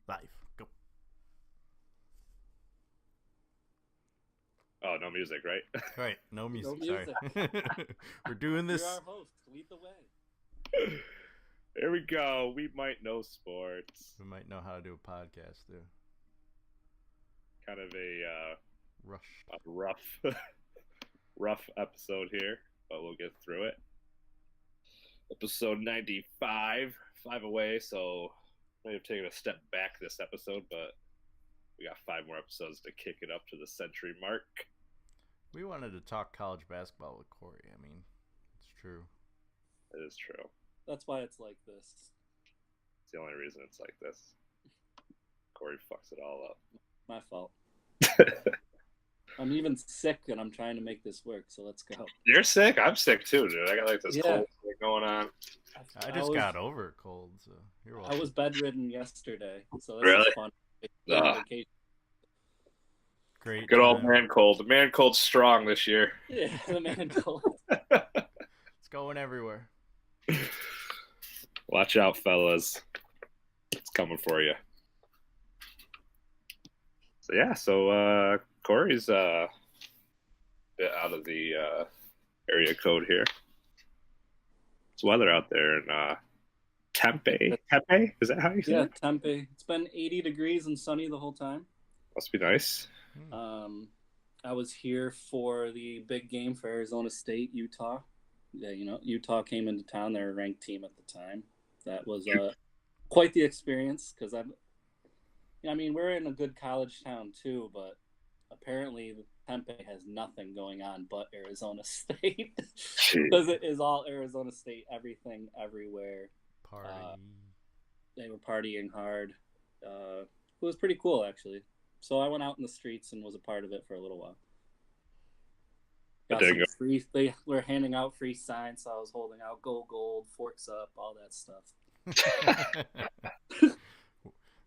Live. Go. Oh, no music, right? All right. No No music. Sorry. music. We're doing You're this. our host. Lead the way. Here we go. We might know sports. We might know how to do a podcast too. Kind of Rush. a rough, rough episode here, but we'll get through it. Episode 95, 5 away, so I may have taken a step back this episode, but we got 5 more episodes to kick it up to the century mark. We wanted to talk college basketball with Corey. I mean, it's true. It is true. That's why it's like this. It's the only reason it's like this. Corey fucks it all up. My fault. I'm even sick and I'm trying to make this work, so let's go. You're sick? I'm sick too, dude. I got like this Yeah. cold thing going on. I just got over a cold, so you're welcome. I was bedridden yesterday, so this Really? is fun. Vacation. Great. Good old time. man cold. The man cold's strong this year. Yeah, the man cold. It's going everywhere. Watch out, fellas. It's coming for you. So Corey's a bit out of the area code here. It's weather out there in Tempe. Tempe? Is that how you say Yeah, it? Tempe. It's been 80 degrees and sunny the whole time. Must be nice. I was here for the big game for Arizona State, Utah. Yeah, Utah came into town. They're a ranked team at the time. That was quite the experience because we're in a good college town too, but apparently Tempe has nothing going on but Arizona State because it is all Arizona State, everything, everywhere. Party. They were partying hard. It was pretty cool, actually. So I went out in the streets and was a part of it for a little while. Got some free. They were handing out free signs, so I was holding out "Go Gold," "Forks Up," all that stuff.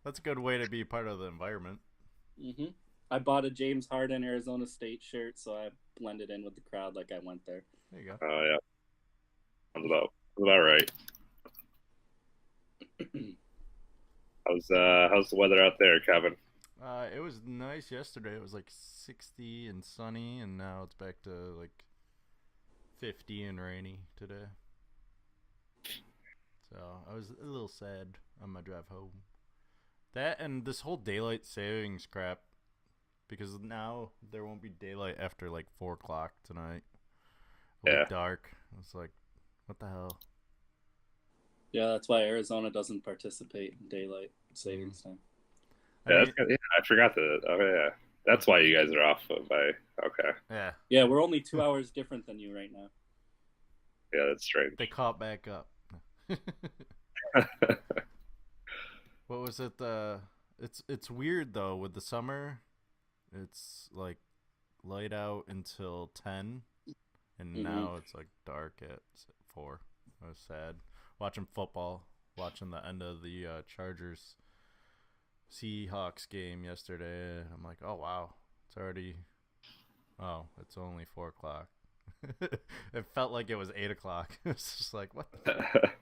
That's a good way to be part of the environment. I bought a James Harden Arizona State shirt, so I blended in with the crowd like I went there. There you go. Oh yeah, sounds about right. How's the weather out there, Kevin? It was nice yesterday. It was like 60 and sunny, and now it's back to like 50 and rainy today. So I was a little sad on my drive home. That and this whole daylight savings crap, because now there won't be daylight after like 4 o'clock tonight. It'll be dark. It's like, what the hell? Yeah, that's why Arizona doesn't participate in daylight savings time. I forgot that. Oh yeah, that's why you guys are off by. Okay. Yeah, we're only 2 hours different than you right now. Yeah, that's strange. They caught back up. What was it? It's weird though with the summer. It's like light out until 10, and now it's like dark at 4. I was sad watching football, watching the end of the Chargers Seahawks game yesterday. I'm like, oh wow, it's only 4 o'clock. It felt like it was 8 o'clock. It's just like, what the fuck?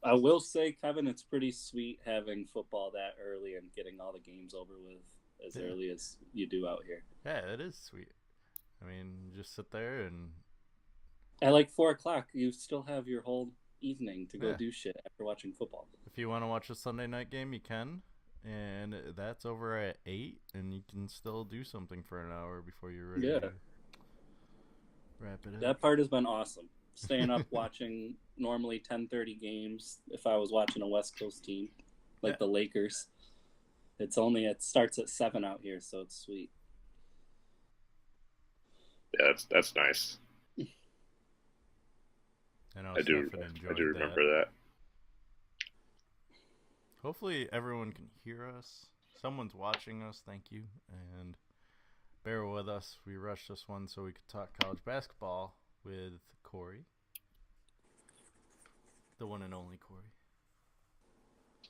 I will say, Kevin, it's pretty sweet having football that early and getting all the games over with as early as you do out here. Yeah, it is sweet. I mean, just sit there and at like 4 o'clock, you still have your whole evening to go do shit after watching football. If you want to watch a Sunday night game, you can, and that's over at 8, and you can still do something for an hour before you're ready to wrap it up. That part has been awesome. Staying up watching normally 10:30 games if I was watching a West Coast team like the Lakers. It starts at 7 out here, so it's sweet. Yeah, that's nice. I do remember that. Hopefully everyone can hear us. Someone's watching us. Thank you, and bear with us. We rushed this one so we could talk college basketball with Corey, the one and only Corey.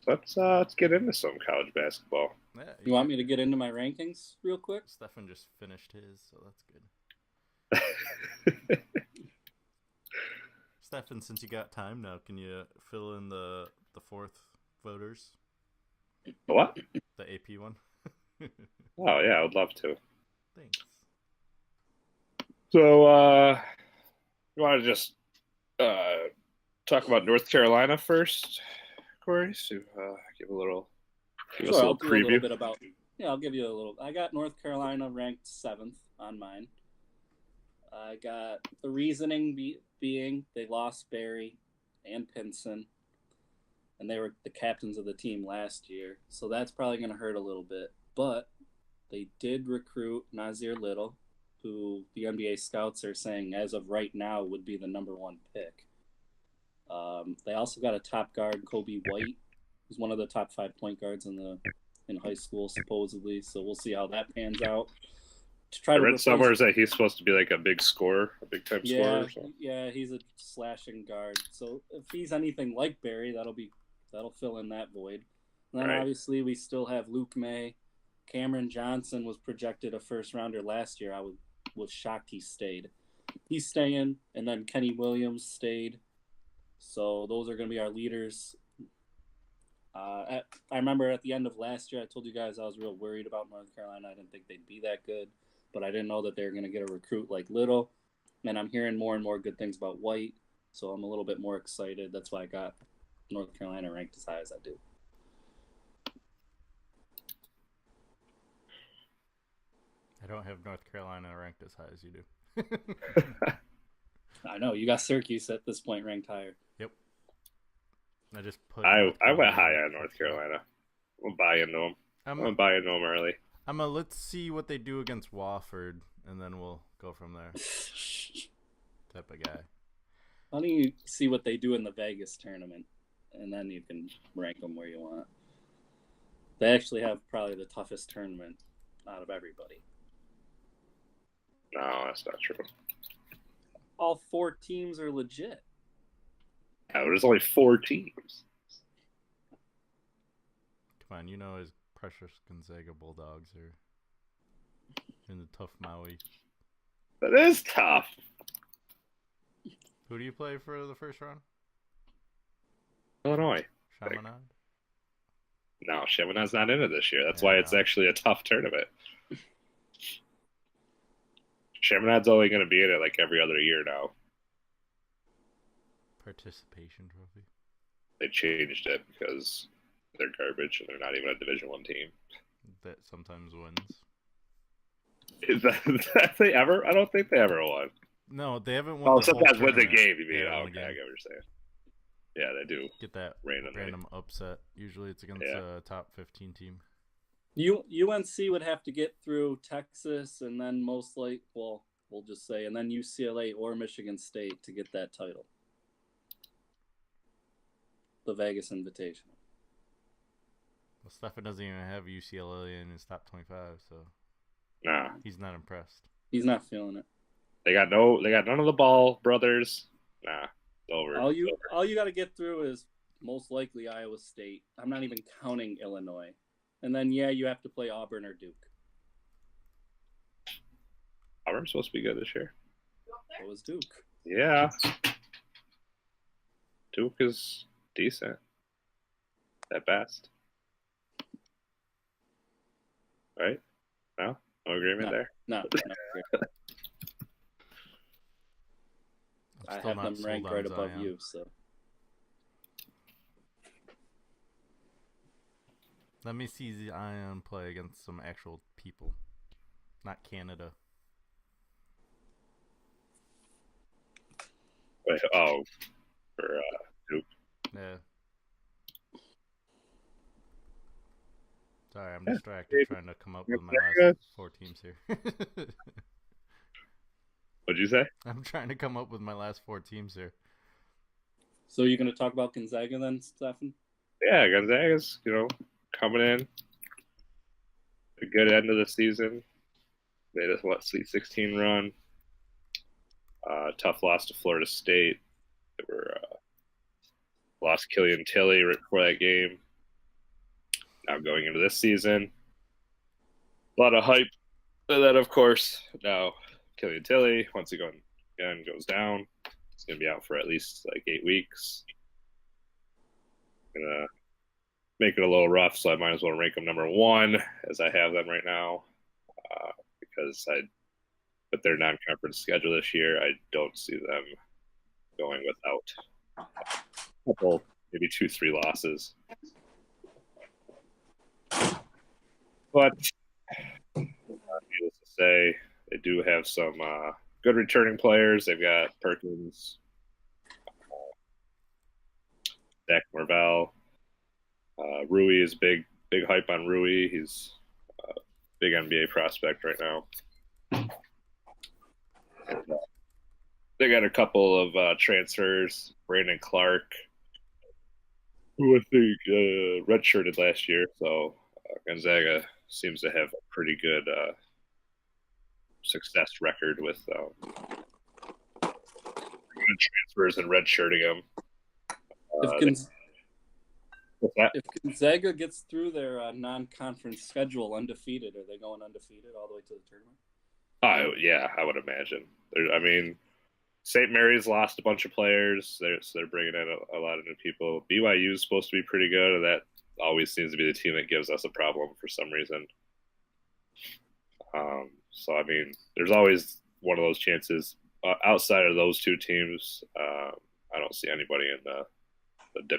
Let's get into some college basketball. Yeah, you want me to get into my rankings real quick? Stefan just finished his, so that's good. Stefan, since you got time now, can you fill in the fourth voters? What? The AP one. Oh yeah, I would love to. Thanks. So, you want to just talk about North Carolina first, Corey? So, give us Sure, a I'll little do a little preview. bit about. Yeah, I'll give you a little. I got North Carolina ranked 7th on mine. I got the reasoning being they lost Barry and Pinson, and they were the captains of the team last year, so that's probably going to hurt a little bit. But they did recruit Nazir Little, who the NBA scouts are saying, as of right now, would be the #1 pick. They also got a top guard, Kobe White, who's one of the top 5 point guards in high school, supposedly. So we'll see how that pans out. To try I to read replace, somewhere that he's supposed to be like a big scorer, a big time scorer. yeah, he's a slashing guard. So if he's anything like Barry, that'll fill in that void. And then Right. obviously we still have Luke May. Cameron Johnson was projected a first rounder last year. I was shocked he stayed. He's staying, and then Kenny Williams stayed. So those are going to be our leaders. I remember at the end of last year, I told you guys I was real worried about North Carolina. I didn't think they'd be that good, but I didn't know that they were going to get a recruit like Little. And I'm hearing more and more good things about White, so I'm a little bit more excited. That's why I got North Carolina ranked as high as I do. I don't have North Carolina ranked as high as you do. I know you got Syracuse at this point ranked higher. Yep. I just put. I North went Carolina high ranked on North as- Carolina. We'll buy into them. I'm I'm gonna buy into them early. let's see what they do against Wofford, and then we'll go from there. Type of guy. Why don't you see what they do in the Vegas tournament, and then you can rank them where you want. They actually have probably the toughest tournament out of everybody. No, that's not true. All 4 teams are legit. Yeah, there's only 4 teams. Come on, you know his precious Gonzaga Bulldogs are in the tough Maui. That is tough. Who do you play for the first round? Illinois. Chaminade? No, Chaminade's not in it this year. That's Yeah, why I it's know. actually a tough tournament. Chaminade's only going to be in it like every other year now. Participation trophy. They changed it because they're garbage and they're not even a Division I team. That sometimes wins. Is that they ever? I don't think they ever won. No, they haven't won. Oh, the whole sometimes wins a tournament. game. You mean? Yeah, Oh, won a okay, I game. get what you're saying. Yeah, they do. Get that Randomly. random upset. Usually it's against a top 15 team. UNC would have to get through Texas, and then we'll just say, and then UCLA or Michigan State to get that title. The Vegas Invitational. Well, Stefan doesn't even have UCLA in his top 25, so Nah, he's not impressed. He's not feeling it. they got none of the Ball brothers. Nah, it's over. All you got to get through is most likely Iowa State. I'm not even counting Illinois. And then you have to play Auburn or Duke. Auburn's supposed to be good this year. So was Duke. Yeah, Duke is decent at best. Right? No agreement No. there. No. I'm I still have not them sold ranked on right above Zion. you. So Let me see Zion play against some actual people, not Canada. Wait, for Duke. Yeah. Sorry, I'm distracted trying to come up with my last 4 teams here. What'd you say? I'm trying to come up with my last 4 teams here. So you're going to talk about Gonzaga then, Stefan? Yeah, Gonzaga's coming in. A good end of the season. Made a Sweet 16 run. Tough loss to Florida State. They were lost Killian Tilly right before that game. Now going into this season, a lot of hype. And then, of course, now Killian Tilly once again goes down. He's going to be out for at least like 8 weeks. make it a little rough, so I might as well rank them number 1 as I have them right now, because with their non-conference schedule this year, I don't see them going without a couple, maybe 2-3 losses. But needless to say, they do have some good returning players. They've got Perkins, Zach Marvell. Rui is big hype on Rui. He's a big NBA prospect right now. They got a couple of transfers. Brandon Clark, who I think redshirted last year, so Gonzaga seems to have a pretty good success record with transfers and redshirting them. If Gonzaga gets through their non-conference schedule undefeated, are they going undefeated all the way to the tournament? Yeah, I would imagine. I mean, St. Mary's lost a bunch of players, so they're bringing in a lot of new people. BYU is supposed to be pretty good, and that always seems to be the team that gives us a problem for some reason. So, I mean, there's always one of those chances. Outside of those two teams, I don't see anybody in the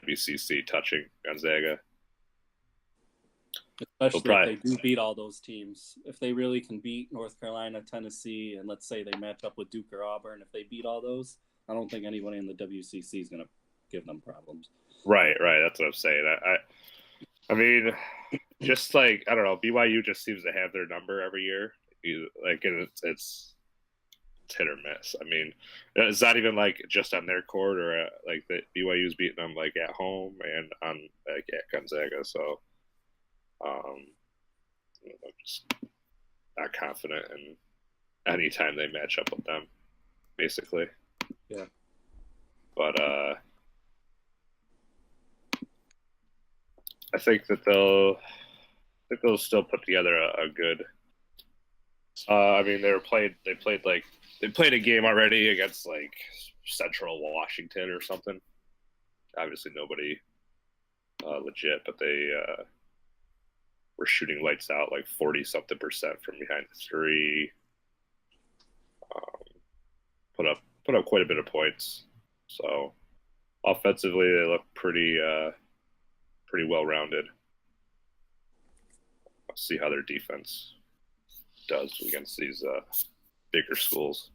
WCC touching Gonzaga. Especially if they do beat all those teams. If they really can beat North Carolina, Tennessee, and let's say they match up with Duke or Auburn, if they beat all those, I don't think anybody in the WCC is going to give them problems. Right. That's what I'm saying. I mean, just like, I don't know, BYU just seems to have their number every year. Like, and it's hit or miss. I mean, it's not even like just on their court or like the BYU's beating them like at home and on like at Gonzaga. So, I'm just not confident in any time they match up with them, basically. Yeah. But I think that they'll still put together a good. I mean, they played a game already against like Central Washington or something. Obviously, nobody legit, but they were shooting lights out, like 40-something% from behind the three. Put up quite a bit of points. So offensively, they look pretty well rounded. I'll see how their defense does against these bigger schools.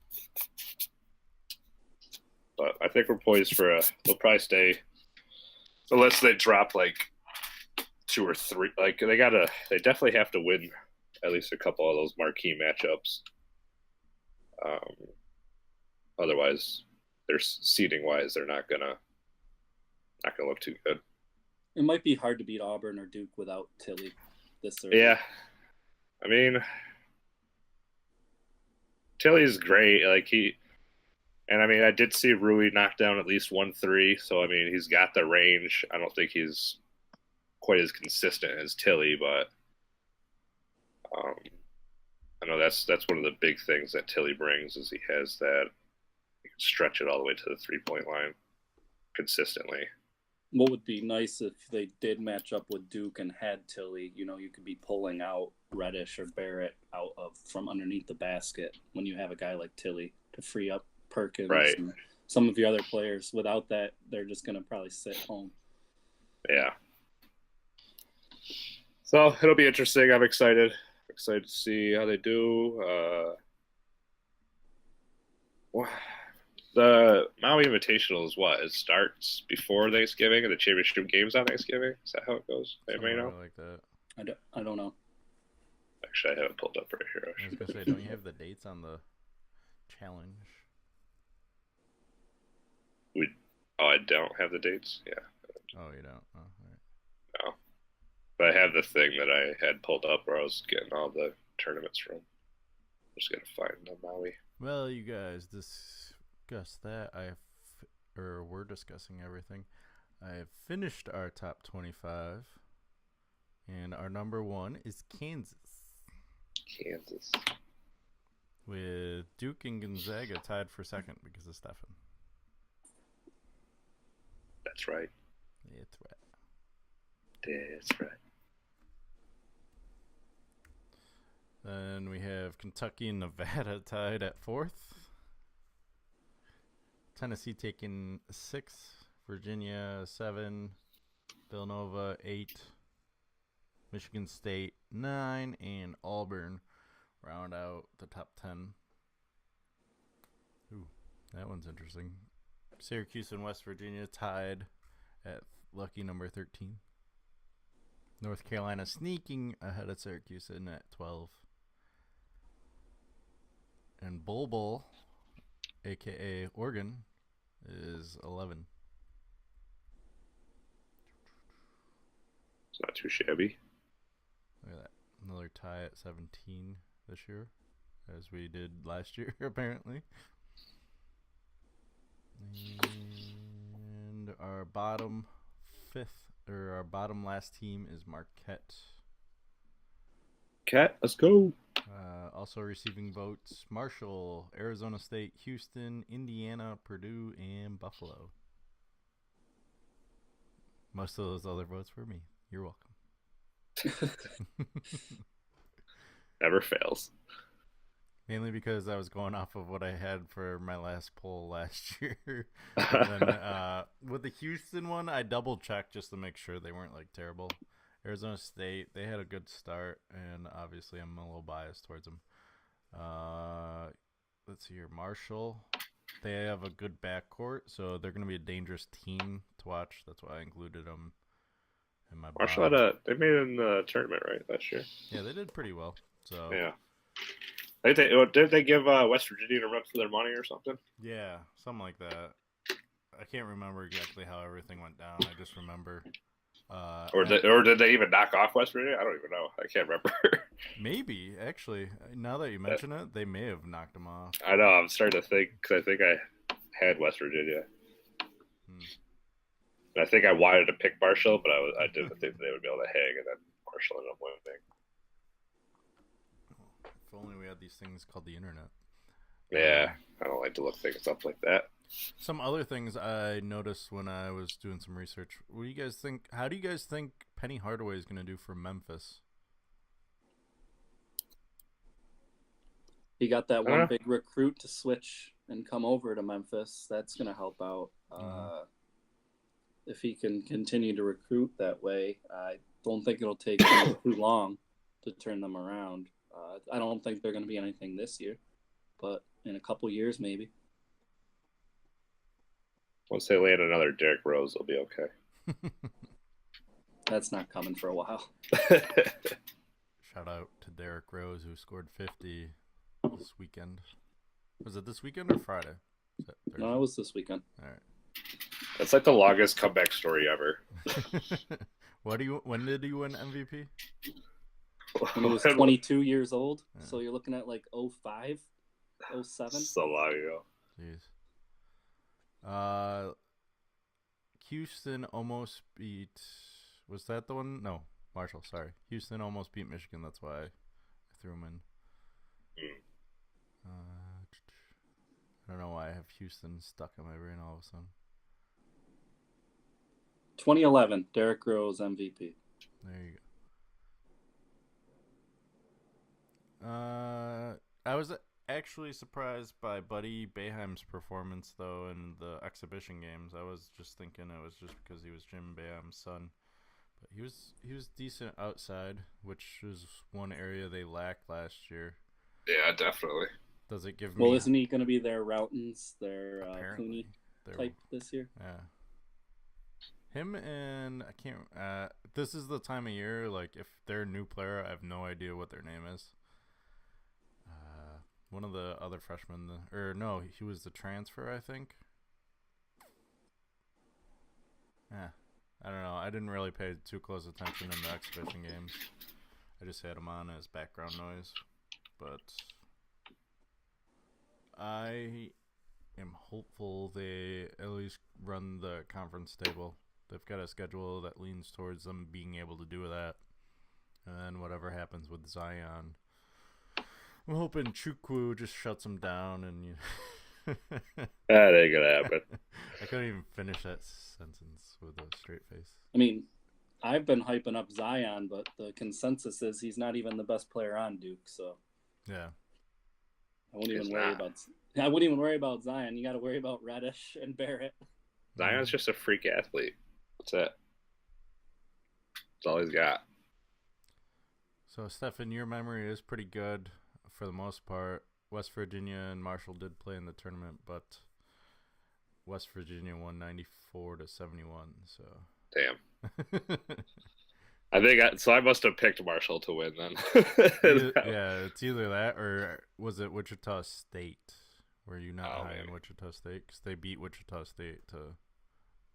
But I think we're poised for they'll probably stay, unless they drop like 2 or 3. Like they definitely have to win at least a couple of those marquee matchups. Otherwise, they're seeding wise, they're not gonna look too good. It might be hard to beat Auburn or Duke without Tilly this early. Yeah, I mean, Tilly's great. I did see Rui knock down at least 1 3. So I mean, he's got the range. I don't think he's quite as consistent as Tilly, but I know that's one of the big things that Tilly brings is he has that he can stretch it all the way to the 3-point line consistently. What would be nice if they did match up with Duke and had Tilly, you could be pulling out Reddish or Barrett out from underneath the basket when you have a guy like Tilly to free up Perkins and some of the other players. Without that, they're just going to probably sit home. Yeah. So it'll be interesting. I'm excited to see how they do. The Maui Invitational is what? It starts before Thanksgiving and the championship game's on Thanksgiving? Is that how it goes? Anybody know? Like that. I don't know. Actually, I have it pulled up right here. I was going to say, don't you have the dates on the challenge? I don't have the dates? Yeah. Oh, you don't? Oh, all right. No. But I have the thing that I had pulled up where I was getting all the tournaments from. I'm just going to find the Maui. Well, you guys discussed that. We're discussing everything. I have finished our top 25, and our number 1 is Kansas. With Duke and Gonzaga tied for second because of Stephen. That's right. It's right. That's right. Then we have Kentucky and Nevada tied at 4th. Tennessee taking 6. Virginia 7. Villanova 8. Michigan State 9. And Auburn round out the top 10. Ooh, that one's interesting. Syracuse and West Virginia tied at lucky number 13. North Carolina sneaking ahead of Syracuse in at 12. And Bull, a.k.a. Oregon, is 11. It's not too shabby. Look at that. Another tie at 17 this year, as we did last year, apparently. And our bottom last team is Marquette. Cat, let's go. Also receiving votes: Marshall, Arizona State, Houston, Indiana, Purdue, and Buffalo. Most of those other votes were me. You're welcome. Never fails. Mainly because I was going off of what I had for my last poll last year. And then, with the Houston one, I double checked just to make sure they weren't like terrible. Arizona State, they had a good start, and obviously I'm a little biased towards them. Let's see here. Marshall, they have a good backcourt, so they're going to be a dangerous team to watch. That's why I included them in my Marshall they made it in the tournament, right, last year? Yeah, they did pretty well. So yeah. Did they give West Virginia a run for their money or something? Yeah, something like that. I can't remember exactly how everything went down. I just remember. Or did they even knock off West Virginia? I don't even know. I can't remember. Maybe, actually. Now that you mention it, they may have knocked them off. I know. I'm starting to think, because I think I had West Virginia. And I think I wanted to pick Marshall, but I didn't think they would be able to hang, and then Marshall ended up winning. If only we had these things called the internet. Yeah, I don't like to look things up like that. Some other things I noticed when I was doing some research. What do you guys think? How do you guys think Penny Hardaway is going to do for Memphis? He got that one big recruit to switch and come over to Memphis. That's going to help out. If he can continue to recruit that way, I don't think it'll take too long to turn them around. I don't think they're going to be anything this year, but in a couple years, maybe. Once they land another Derrick Rose, they'll be okay. That's not coming for a while. Shout out to Derrick Rose, who scored 50 this weekend. Was it this weekend or Friday? No, it was this weekend. All right. That's like the longest comeback story ever. When did he win MVP? When he was 22 years old. Yeah. So you're looking at like 05, 07. So long ago. Jeez. Houston almost beat. Was that the one? No, Marshall. Sorry, Houston almost beat Michigan. That's why I threw him in. I don't know why I have Houston stuck in my brain all of a sudden. 2011, Derrick Rose MVP. There you go. I was actually surprised by Buddy Boeheim's performance, though, in the exhibition games. I was just thinking it was just because he was Jim Boeheim's son. But he was decent outside, which is one area they lacked last year. Yeah, definitely. Does it give me... Well, isn't he going to be their Routens, their Cooney type this year? Yeah. Him and I can't. This is the time of year. Like, if they're a new player, I have no idea what their name is. One of the other freshmen, or no, he was the transfer, I think. Yeah, I don't know. I didn't really pay too close attention in the exhibition games. I just had him on as background noise, but I am hopeful they at least run the conference table. They've got a schedule that leans towards them being able to do that. And then whatever happens with Zion, I'm hoping Chukwu just shuts them down and That ain't gonna happen. I couldn't even finish that sentence with a straight face. I mean, I've been hyping up Zion, but the consensus is he's not even the best player on Duke. So Yeah. I wouldn't even He's worry not. about. I wouldn't even worry about Zion. You got to worry about Reddish and Barrett. Zion's just a freak athlete. That's it. That's all he's got. So, Stefan, your memory is pretty good for the most part. West Virginia and Marshall did play in the tournament, but West Virginia won 94-71. So, Damn. I think I must have picked Marshall to win then. yeah, it's either that or was it Wichita State? Were you not high maybe. in Wichita State? Because they beat Wichita State to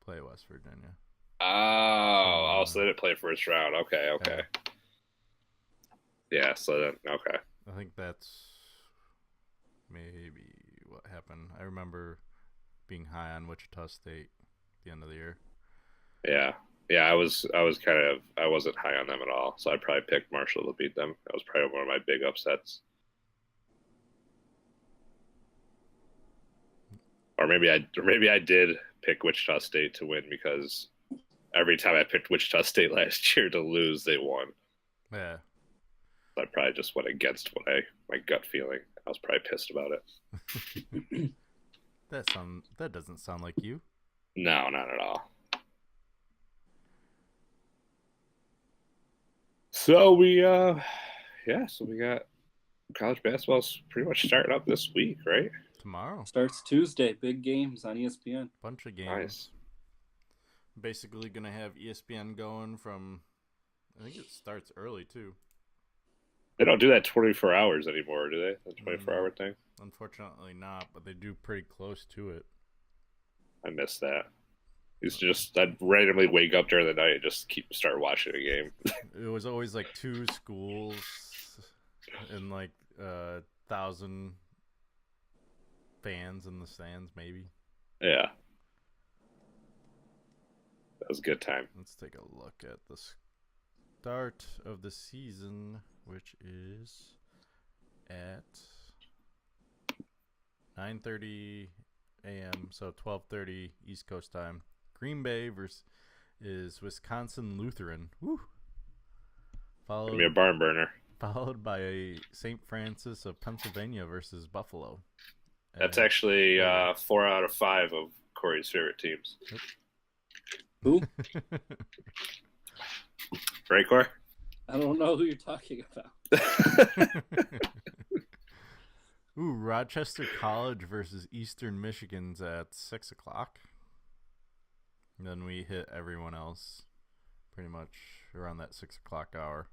play West Virginia. So they didn't play first round. Okay. Yeah, so then, okay. I think that's maybe what happened. I remember being high on Wichita State at the end of the year. Yeah. Yeah, I wasn't high on them at all. So I probably picked Marshall to beat them. That was probably one of my big upsets. Or maybe I did pick Wichita State to win because every time I picked Wichita State last year to lose, they won. Yeah. I probably just went against my gut feeling. I was probably pissed about it. That doesn't sound like you. No, not at all. So we got college basketball's pretty much starting up this week, right? Tomorrow. Starts Tuesday. Big games on ESPN. Bunch of games. Nice. Basically gonna have ESPN going from, I think it starts early too. They don't do that 24 hours anymore, do they? The 24-hour thing? Unfortunately not, but they do pretty close to it. I miss that. I'd randomly wake up during the night and just start watching a game. It was always like two schools and like 1,000 fans in the stands, maybe. Yeah. That was a good time. Let's take a look at the start of the season, which is at 9:30 a.m., so 12:30 East Coast time. Green Bay is Wisconsin Lutheran. Woo! Give me a barn burner. Followed by St. Francis of Pennsylvania versus Buffalo. That's actually 4 out of 5 of Corey's favorite teams. Yep. Who? Right, Corey? I don't know who you're talking about. Ooh, Rochester College versus Eastern Michigan's at 6 o'clock. And then we hit everyone else pretty much around that 6 o'clock hour.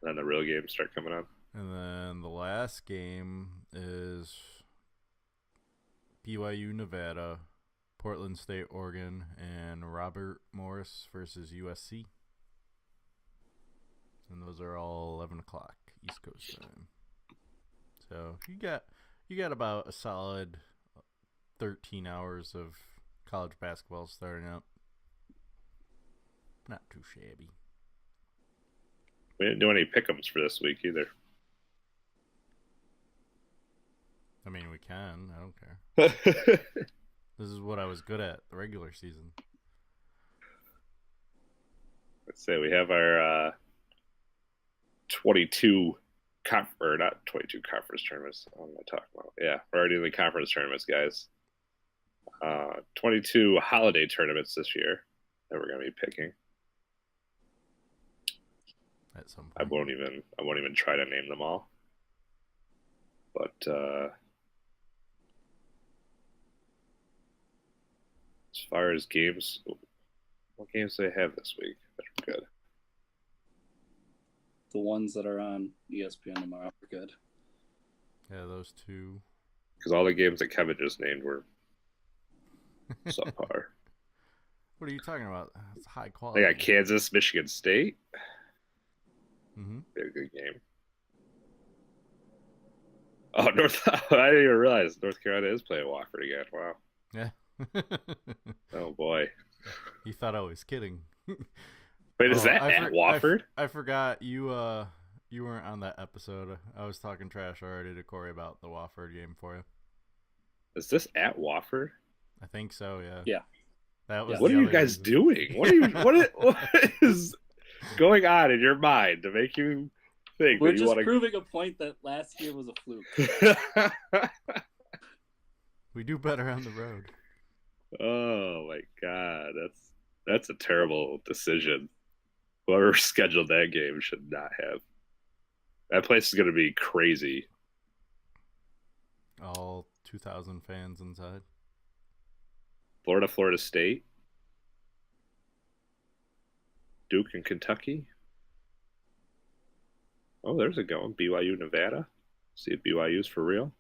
Then the real games start coming on. And then the last game is BYU Nevada, Portland State Oregon, and Robert Morris versus USC. And those are all 11 o'clock East Coast time. So you got about a solid 13 hours of college basketball starting up. Not too shabby. We didn't do any pick'ems for this week either. I mean, we can. I don't care. This is what I was good at the regular season. Let's say we have our 22 not 22 conference tournaments. What am I talking about? Yeah, we're already in the conference tournaments, guys. 22 holiday tournaments this year that we're going to be picking. At some point. I won't even try to name them all. But as far as games, what games do they have this week that are good? The ones that are on ESPN tomorrow are good. Yeah, those two. Because all the games that Kevin just named were subpar. What are you talking about? It's high quality. They got Kansas, Michigan State. Mm-hmm. Be a good game. Oh, I didn't even realize North Carolina is playing Wofford again. Wow. Yeah. Oh, boy. You thought I was kidding. Wait, is that at Wofford? I forgot you weren't on that episode. I was talking trash already to Corey about the Wofford game for you. Is this at Wofford? I think so, yeah. Yeah. That was What the are you other guys reason. doing? What is going on in your mind to make you think We're that you just want proving a point that last year was a fluke. to? We do better on the road. Oh my god, that's a terrible decision. Whoever scheduled that game should not have. That place is going to be crazy. All 2,000 fans inside. Florida State, Duke, and Kentucky. Oh, there's a going. BYU, Nevada. See if BYU's for real.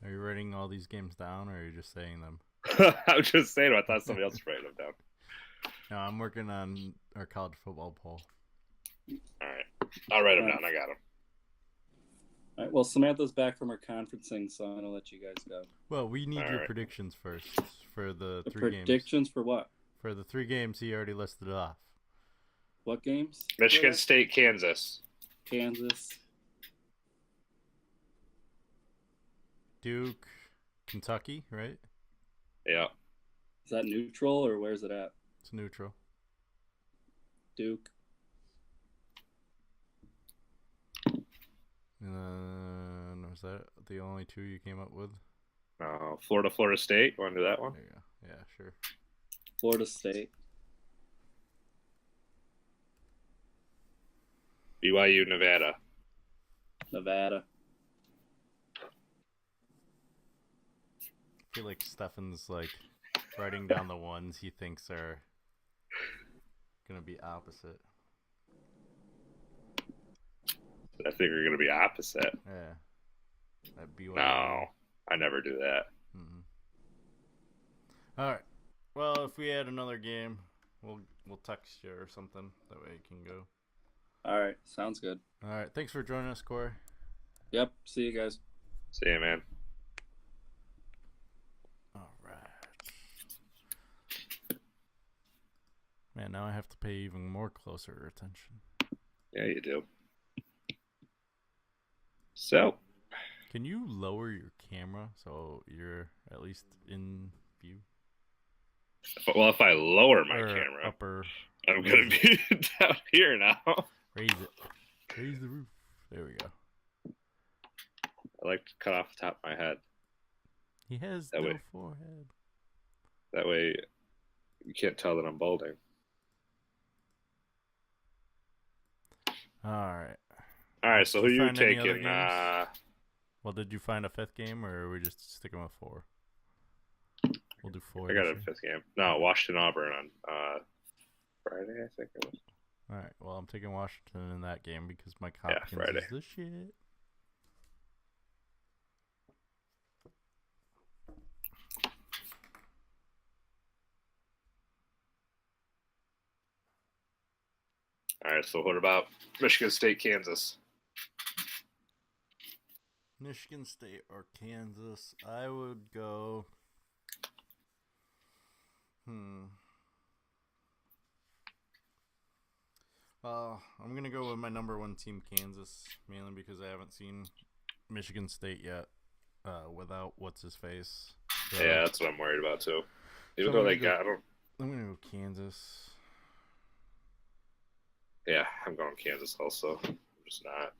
Are you writing all these games down, or are you just saying them? I was just saying. I thought somebody else was writing them down. No, I'm working on our college football poll. All right, I'll write them down. I got them. All right, well, Samantha's back from her conferencing, so I'm going to let you guys go. Well, we need All your right. predictions first for the The 3 games. predictions for what? For the 3 games he already listed off. What games? Michigan State, Kansas. Kansas. Duke, Kentucky, right? Yeah. Is that neutral or where's it at? It's neutral. Duke. And was that the only 2 you came up with? Florida State. Want to do that one? There you go. Yeah, sure. Florida State. BYU, Nevada. I Nevada. feel like Stefan's like writing down the ones he thinks are gonna be opposite. I think we're going to be opposite. Yeah. That BYU. No, I never do that. Mm-hmm. All right. Well, if we add another game, we'll text you or something. That way you can go. All right, sounds good. All right. Thanks for joining us, Corey. Yep, see you guys. See you, man. All right. Man, now I have to pay even more closer attention. Yeah, you do. So, Can you lower your camera so you're at least in view? if I lower my Or camera, upper. I'm going to be down here now. Raise it. Raise the roof. There we go. I like to cut off the top of my head. He has That no way. forehead. That way, you can't tell that I'm balding. All right. All right, so who Did you you find any other taking? games? Well, did you find a 5th game, or are we just sticking with 4? We'll do 4. I got this a year. 5th game. No, Washington Auburn on Friday, I think it was. All right. Well, I'm taking Washington in that game because Mike Hopkins Friday. is the shit. All right, so what about Michigan State, Kansas? Michigan State or Kansas? I would go. I'm gonna go with my number 1 team, Kansas, mainly because I haven't seen Michigan State yet. Without what's his face. So Yeah, that's what I'm worried about too. Even So though I'm they gonna got them. I'm gonna go Kansas. Yeah, I'm going Kansas also. I'm just not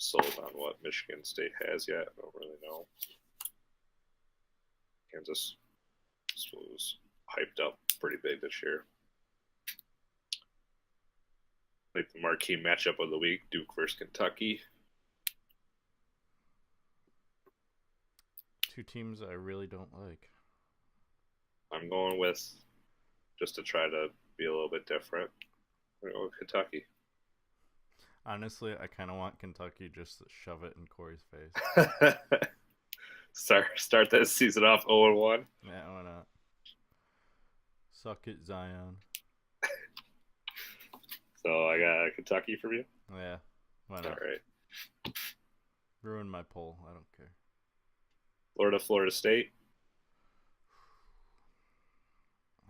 sold on what Michigan State has yet. I don't really know. Kansas was hyped up pretty big this year. I think the marquee matchup of the week, Duke versus Kentucky. 2 teams I really don't like. I'm going with, just to try to be a little bit different, I'm going with Kentucky. Honestly, I kind of want Kentucky just to shove it in Corey's face. Start that season off 0-1. Yeah, why not? Suck it, Zion. So I got Kentucky from you. Yeah, why All not? right. Ruin my poll. I don't care. Florida State.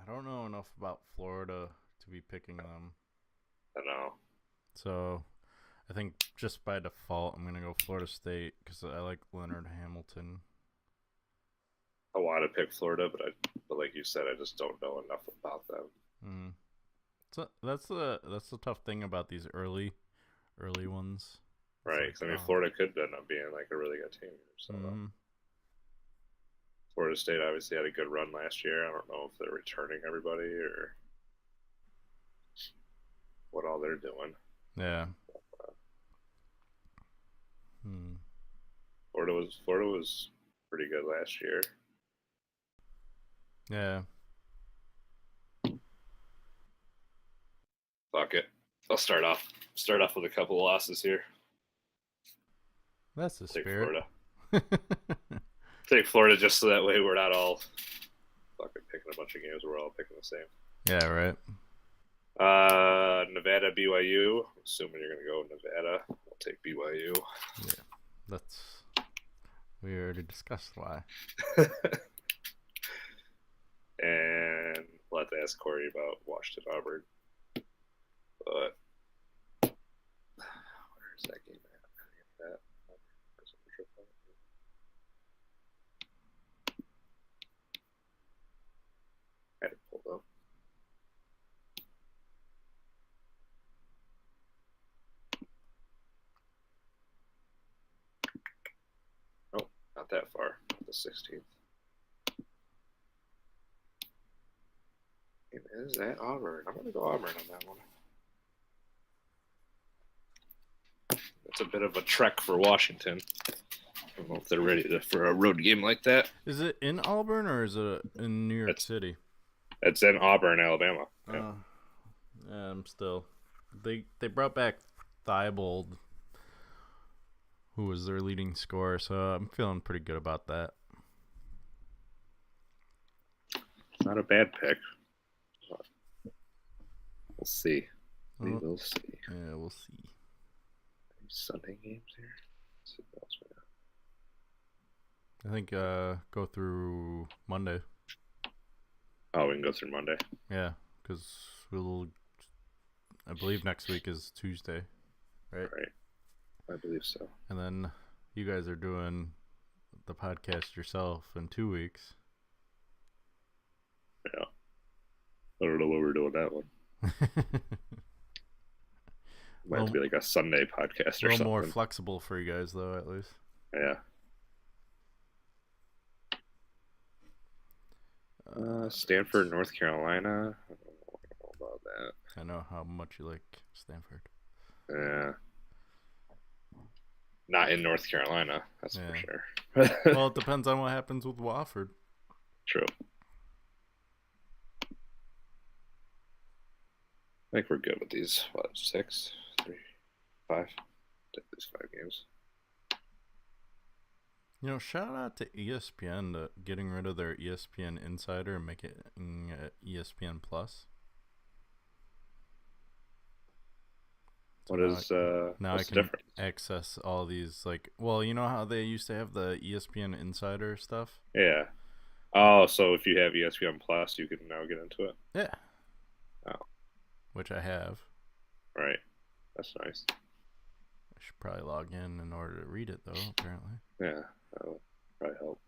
I don't know enough about Florida to to be picking them. I know. So I think just by default, I'm going to go Florida State because I like Leonard Hamilton. I want to pick Florida, but like you said, I just don't know enough about them. Mm. So that's the tough thing about these early ones. Right, because I mean, Florida could end up being like a really good team. So Florida State obviously had a good run last year. I don't know if they're returning everybody or what all they're doing. Yeah. Florida was pretty good last year. Yeah. Fuck it. I'll start off with a couple of losses here. That's the Take spirit. Florida. Take Florida just so that way we're not all fucking picking a bunch of games. We're all picking the same. Yeah, right. Nevada, BYU. I'm assuming you're gonna go Nevada. I'll take BYU. Yeah, we already discussed why. And we'll have to ask Corey about Washington Auburn. But where's that game at? I had it pulled up. Oh, not that far. The 16th. Is that Auburn? I'm going to go Auburn on that one. It's a bit of a trek for Washington. I don't know if they're ready for a road game like that. Is it in Auburn or is it in New York City? It's in Auburn, Alabama. Yeah. I'm still. They brought back Thibault, who was their leading scorer, so I'm feeling pretty good about that. Not a bad pick. We'll see. We will see. Yeah, we'll see. Sunday games here. Let's see what else we got. I think go through Monday. Oh, we can go through Monday. Yeah, because I believe next week is Tuesday, right? Right. I believe so. And then you guys are doing the podcast yourself in 2 weeks. Yeah. I don't know what we're doing that one. Might have to be like a Sunday podcast or something. A little more flexible for you guys, though, at least. Yeah. Stanford, North Carolina. I don't know about that. I know how much you like Stanford. Yeah. Not in North Carolina, that's for sure. Well, it depends on what happens with Wofford. True. I think we're good with these. What, 6, 3, 5? Take these 5 games. You know, shout out to ESPN to getting rid of their ESPN Insider and make it ESPN Plus. What is now what's I can the difference? access all these, like, well, you know how they used to have the ESPN Insider stuff? Yeah. Oh, so if you have ESPN Plus, you can now get into it? Yeah. Oh. Which I have. Right. That's nice. I should probably log in order to read it, though, apparently. Yeah, that'll probably help.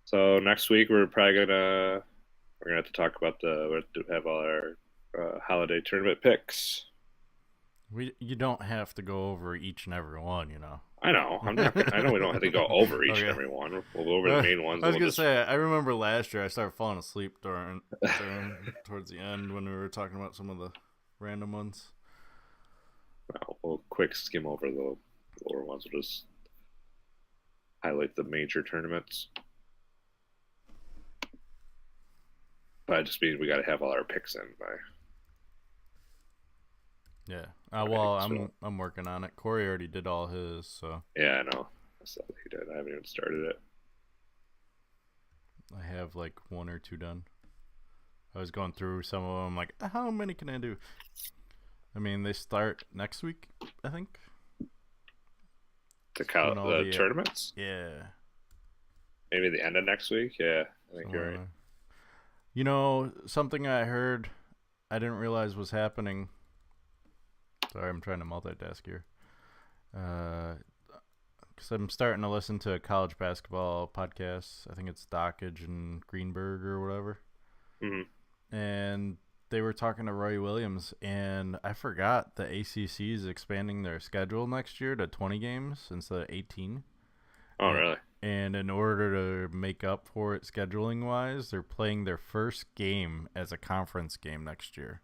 So next week we're gonna have to talk about we have all our holiday tournament picks. You don't have to go over each and every one, you know. I know. I know we don't have to go over each and every one. We'll go over the main ones. I was gonna say, I remember last year I started falling asleep during towards the end when we were talking about some of the random ones. No, we'll quick skim over the lower ones. We'll just highlight the major tournaments. But it just means we got to have all our picks in by. Yeah. Well, I'm working on it. Corey already did all his, so. Yeah, I know. I saw that he did. I haven't even started it. I have like 1 or 2 done. I was going through some of them, like, how many can I do? I mean, they start next week, I think. The tournaments? Yeah. Maybe the end of next week? Yeah, I think you're right. You know, something I heard I didn't realize was happening. Sorry, I'm trying to multitask here. Because I'm starting to listen to college basketball podcasts. I think it's Dockage and Greenberg or whatever. Mm-hmm. And they were talking to Roy Williams, and I forgot the ACC is expanding their schedule next year to 20 games instead of 18. Oh, really? And in order to make up for it scheduling wise, they're playing their first game as a conference game next year.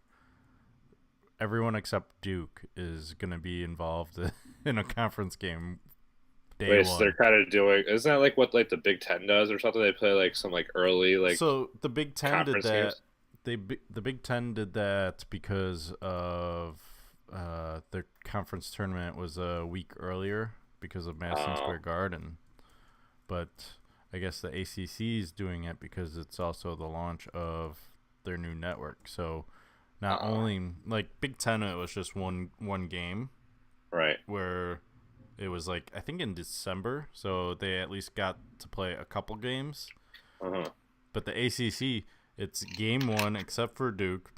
Everyone except Duke is going to be involved in a conference game day Wait, so one. they're kind of doing. Isn't that like what like the Big Ten does or something? They play like some like early like. So the Big Ten did conference that. games? The Big Ten did that because of their conference tournament was a week earlier because of Madison Square Garden. But I guess the ACC is doing it because it's also the launch of their new network. So not only like Big Ten, it was just one game, Right. where it was like I think in December, so they at least got to play a couple games. Uh-huh. But the ACC, it's game one except for Duke,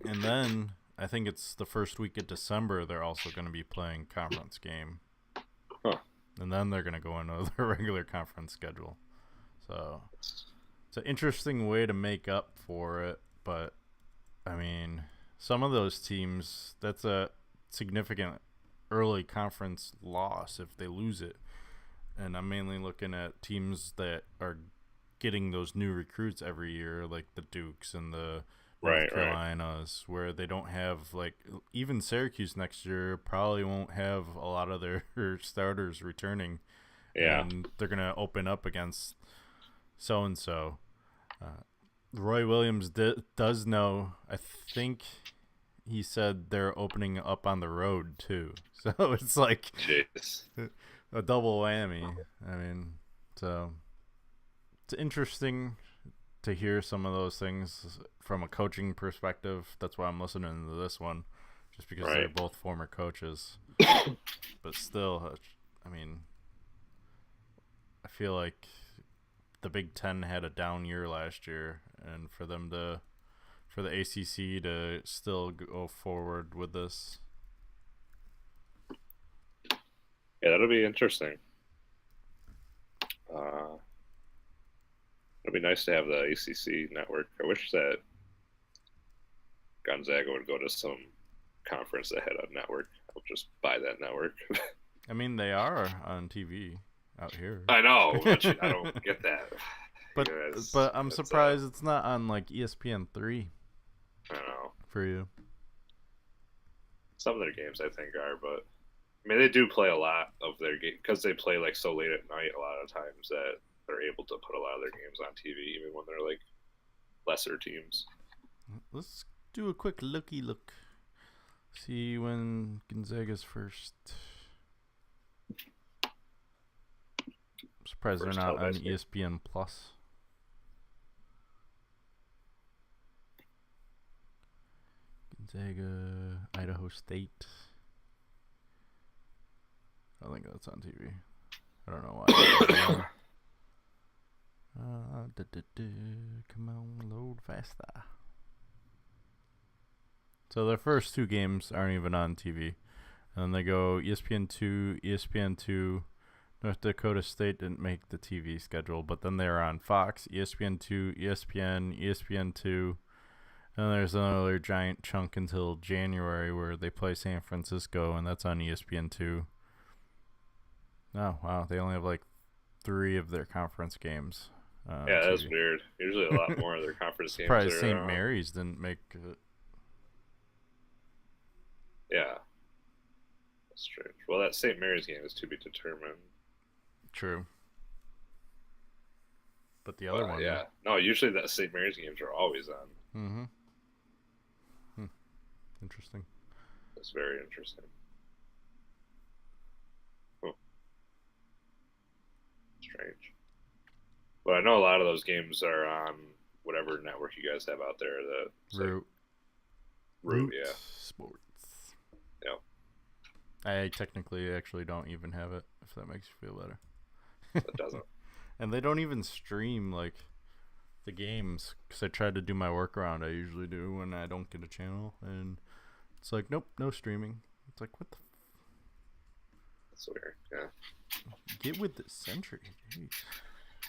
and then I think it's the first week of December they're also going to be playing conference game. Huh. And then they're going to go into their regular conference schedule. So it's an interesting way to make up for it. But, I mean, some of those teams, that's a significant early conference loss if they lose it. And I'm mainly looking at teams that are getting those new recruits every year, like the Dukes and the North Carolinas, where they don't have, like, even Syracuse next year probably won't have a lot of their starters returning. Yeah. And they're going to open up against so-and-so. Roy Williams does know, I think he said they're opening up on the road, too. So it's like Jeez. a double whammy. I mean, so it's interesting to hear some of those things from a coaching perspective. That's why I'm listening to this one, just because they're both former coaches. But still, I mean, I feel like the Big Ten had a down year last year, and for the ACC to still go forward with this. Yeah, that'll be interesting. It'd be nice to have the ACC network. I wish that Gonzaga would go to some conference that had a network. I'll just buy that network. I mean, they are on TV out here. I know, but I don't get that. But I'm surprised it's not on like ESPN3. I know. For you. Some of their games I think are, but I mean they do play a lot of their game because they play like so late at night a lot of times that they're able to put a lot of their games on TV even when they're like lesser teams. Let's do a quick looky look. See when Gonzaga's first. I'm surprised they're not on ESPN Plus. Gonzaga, Idaho State. I don't think that's on TV. I don't know why. Come on, load faster. So their first two games aren't even on TV. And then they go ESPN2, North Dakota State didn't make the TV schedule, but then they're on Fox, ESPN2, ESPN2. And there's another giant chunk until January where they play San Francisco, and that's on ESPN2. Oh, wow. They only have like 3 of their conference games. Yeah, that's weird. Usually a lot more of their conference games. Probably St. Mary's didn't make it. Yeah. That's strange. Well, that St. Mary's game is to be determined. True. But the other one. Yeah. No, usually that St. Mary's games are always on. Mm-hmm. Interesting. That's very interesting. Oh. Strange. But I know a lot of those games are on whatever network you guys have out there. Root, yeah. Sports. Yeah. I technically actually don't even have it, if that makes you feel better. It doesn't. And they don't even stream, like, the games because I tried to do my workaround I usually do when I don't get a channel, and it's like, nope, no streaming. It's like, what the? That's weird. Yeah. Get with the century. Jeez.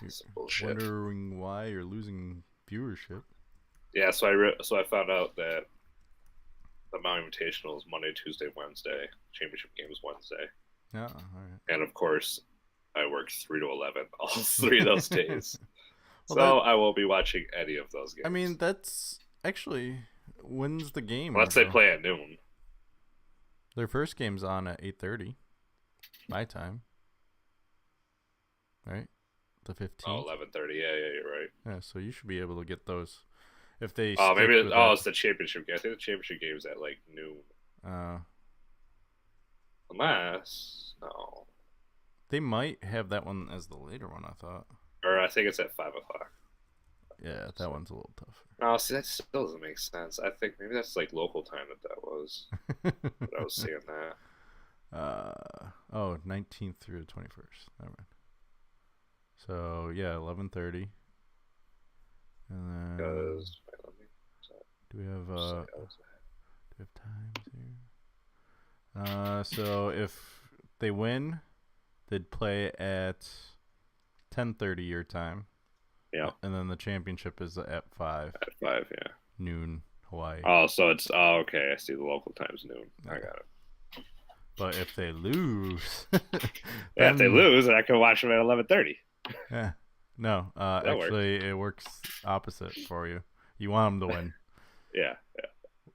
It's bullshit. Wondering why you're losing viewership. Yeah, so I found out that the Mount Invitational is Monday, Tuesday, Wednesday. Championship game is Wednesday. Yeah, all right. And of course, I work 3 to 11 all 3 of those days. Well, so I won't be watching any of those games. I mean, that's actually, when's the game? Unless they play at noon. Their first game's on at 8:30 my time. Right? The 15th. Oh, 11:30. Yeah, you're right. Yeah, so you should be able to get those if they. Oh, maybe stick with that. it's the championship game. I think the championship game is at like noon. Unless no, they might have that one as the later one. I thought. or I think it's at 5 o'clock. Yeah, that one's a little tougher. No, see, that still doesn't make sense. I think maybe that's like local time that was. But I was seeing that. 19th through the 21st. Never mind. So yeah, 11:30. And then Because do we have times here? So if they win, they'd play at 10:30 your time. Yeah. And then the championship is at 5. At 5, yeah. Noon Hawaii. Oh, so it's okay. I see the local time's noon. I got it. But if they lose, If they lose, then I can watch them at 11:30. Yeah. No, actually, it works opposite for you. You want them to win. Yeah.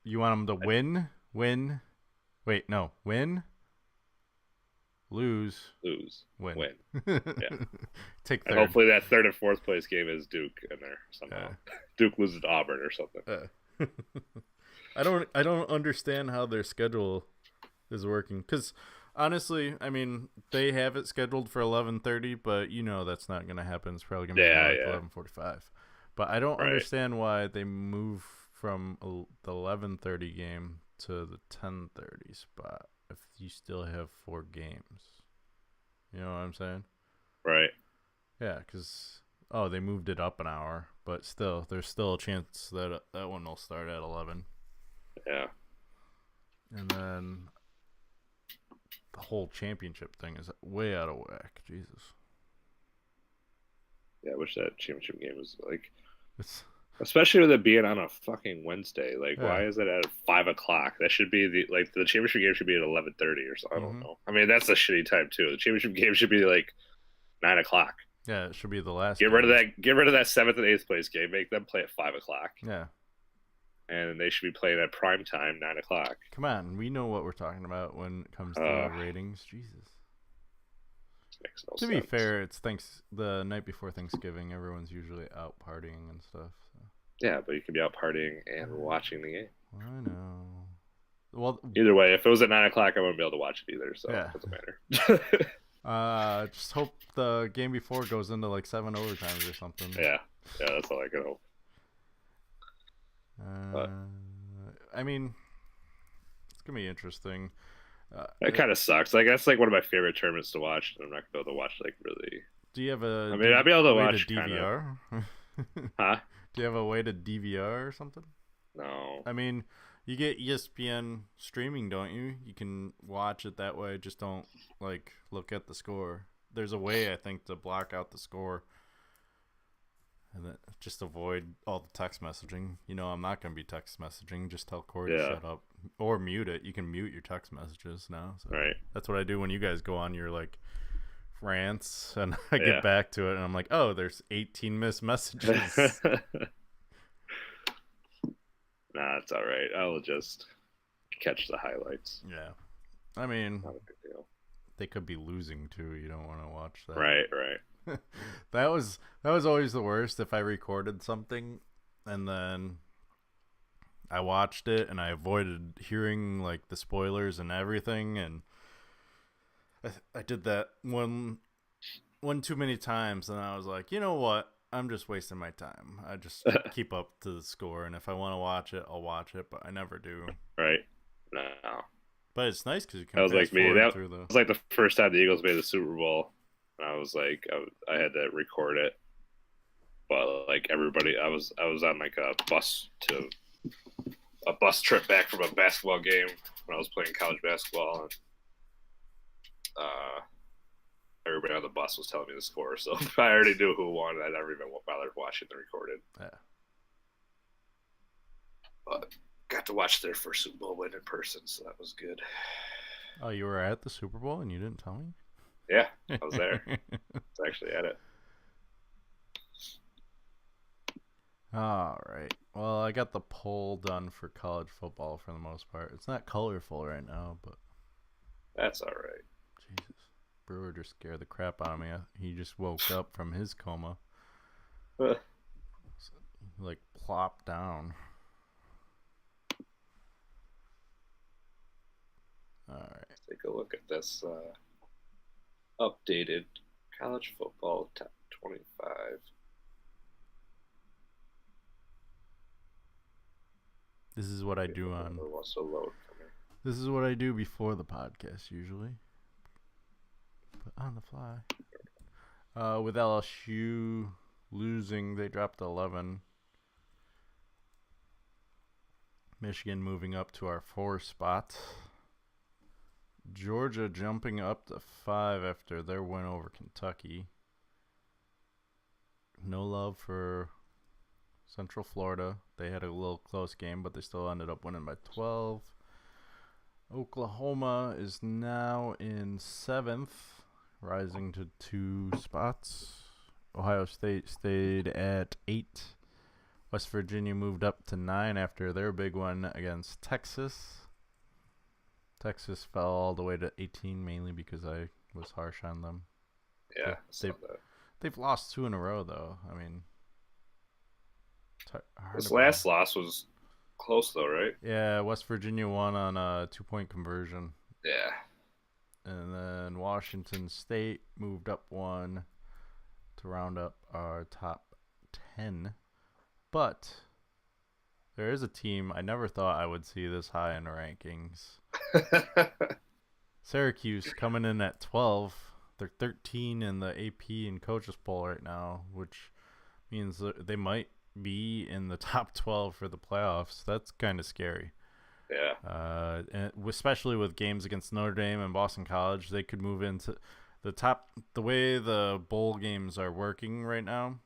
You want them to win. Wait, no. Win. Lose. Win. Yeah. Take third. And hopefully that third and fourth place game is Duke in there somehow. Yeah. Duke loses to Auburn or something. I don't understand how their schedule is working, because honestly, I mean, they have it scheduled for 11:30, but that's not gonna happen. It's probably gonna be like 11:45. But I don't understand why they move from the 11:30 game to the 10:30 spot if you still have 4 games. You know what I'm saying? Right. Yeah, because they moved it up an hour, but still, there's still a chance that that one will start at 11. Yeah. And then the whole championship thing is way out of whack. Jesus. Yeah, I wish that championship game was like, It's especially with it being on a fucking Wednesday. Like, why is it at 5 o'clock? That should be the championship game should be at 11:30 or so. I don't know. I mean, that's a shitty time too. The championship game should be like 9 o'clock. Yeah, it should be the last. Get rid of that. Get rid of that 7th and 8th place game. Make them play at 5 o'clock. Yeah. And they should be playing at prime time, 9 o'clock. Come on, we know what we're talking about when it comes to ratings. Jesus. Makes no To sense. be fair, it's the night before Thanksgiving. Everyone's usually out partying and stuff. So. Yeah, but you can be out partying and watching the game. I know. Well, Either way, if it was at 9 o'clock, I wouldn't be able to watch it either. So Yeah. it doesn't matter. just hope the game before goes into like 7 overtimes or something. yeah, that's all I can hope. I mean, it's gonna be interesting. That kind of sucks. Like that's like one of my favorite tournaments to watch, and I'm not gonna be able to watch like really. Do you have a? I mean, I'll be able to way watch DVR. Huh? Do you have a way to DVR or something? No. I mean, you get ESPN streaming, don't you? You can watch it that way. Just don't like look at the score. There's a way, I think, to block out the score. And then just avoid all the text messaging. I'm not going to be text messaging. Just tell Corey to shut up. Or mute it. You can mute your text messages now. So Right. That's what I do when you guys go on your, rants. And I get back to it, and I'm like, oh, there's 18 missed messages. Nah, it's all right. I'll just catch the highlights. Yeah. I mean, Not a big deal. they could be losing, too. You don't want to watch that. Right. That was always the worst. If I recorded something and then I watched it and I avoided hearing the spoilers and everything, and I did that one too many times, and I was like, you know what? I'm just wasting my time. I just keep up to the score, and if I want to watch it, I'll watch it, but I never do. Right. No. But it's nice because you can That was fast like me. forward That through the. was like the first time the Eagles made the Super Bowl. And I was like, I had to record it. but like everybody, I was on like a bus trip back from a basketball game when I was playing college basketball, and everybody on the bus was telling me the score, so I already knew who won. I never even bothered watching the recorded. Yeah. But got to watch their first Super Bowl win in person, so that was good. Oh, you were at the Super Bowl and you didn't tell me? Yeah, I was there. I was actually at it. All right. Well, I got the poll done for college football for the most part. It's not colorful right now, but that's all right. Jesus. Brewer just scared the crap out of me. He just woke up from his coma. So he, like, plopped down. All right. Let's take a look at this updated college football top 25. This is what I do on. This is what I do before the podcast usually. But on the fly. With LSU losing, they dropped to 11. Michigan moving up to our 4 spot. Georgia jumping up to 5 after their win over Kentucky. No love for Central Florida. They had a little close game, but they still ended up winning by 12. Oklahoma is now in 7th, rising to 2 spots. Ohio State stayed at 8. West Virginia moved up to 9 after their big one against Texas. Texas fell all the way to 18, mainly because I was harsh on them. Yeah, they've lost 2 in a row, though. I mean, this last loss was close, though, right? Yeah, West Virginia won on a 2-point conversion. Yeah. And then Washington State moved up 1 to round up our top 10. But there is a team I never thought I would see this high in the rankings. Syracuse coming in at 12. They're 13 in the AP and coaches poll right now, which means they might be in the top 12 for the playoffs. That's kind of scary. Yeah. And especially with games against Notre Dame and Boston College, they could move into the top. The way the bowl games are working right now,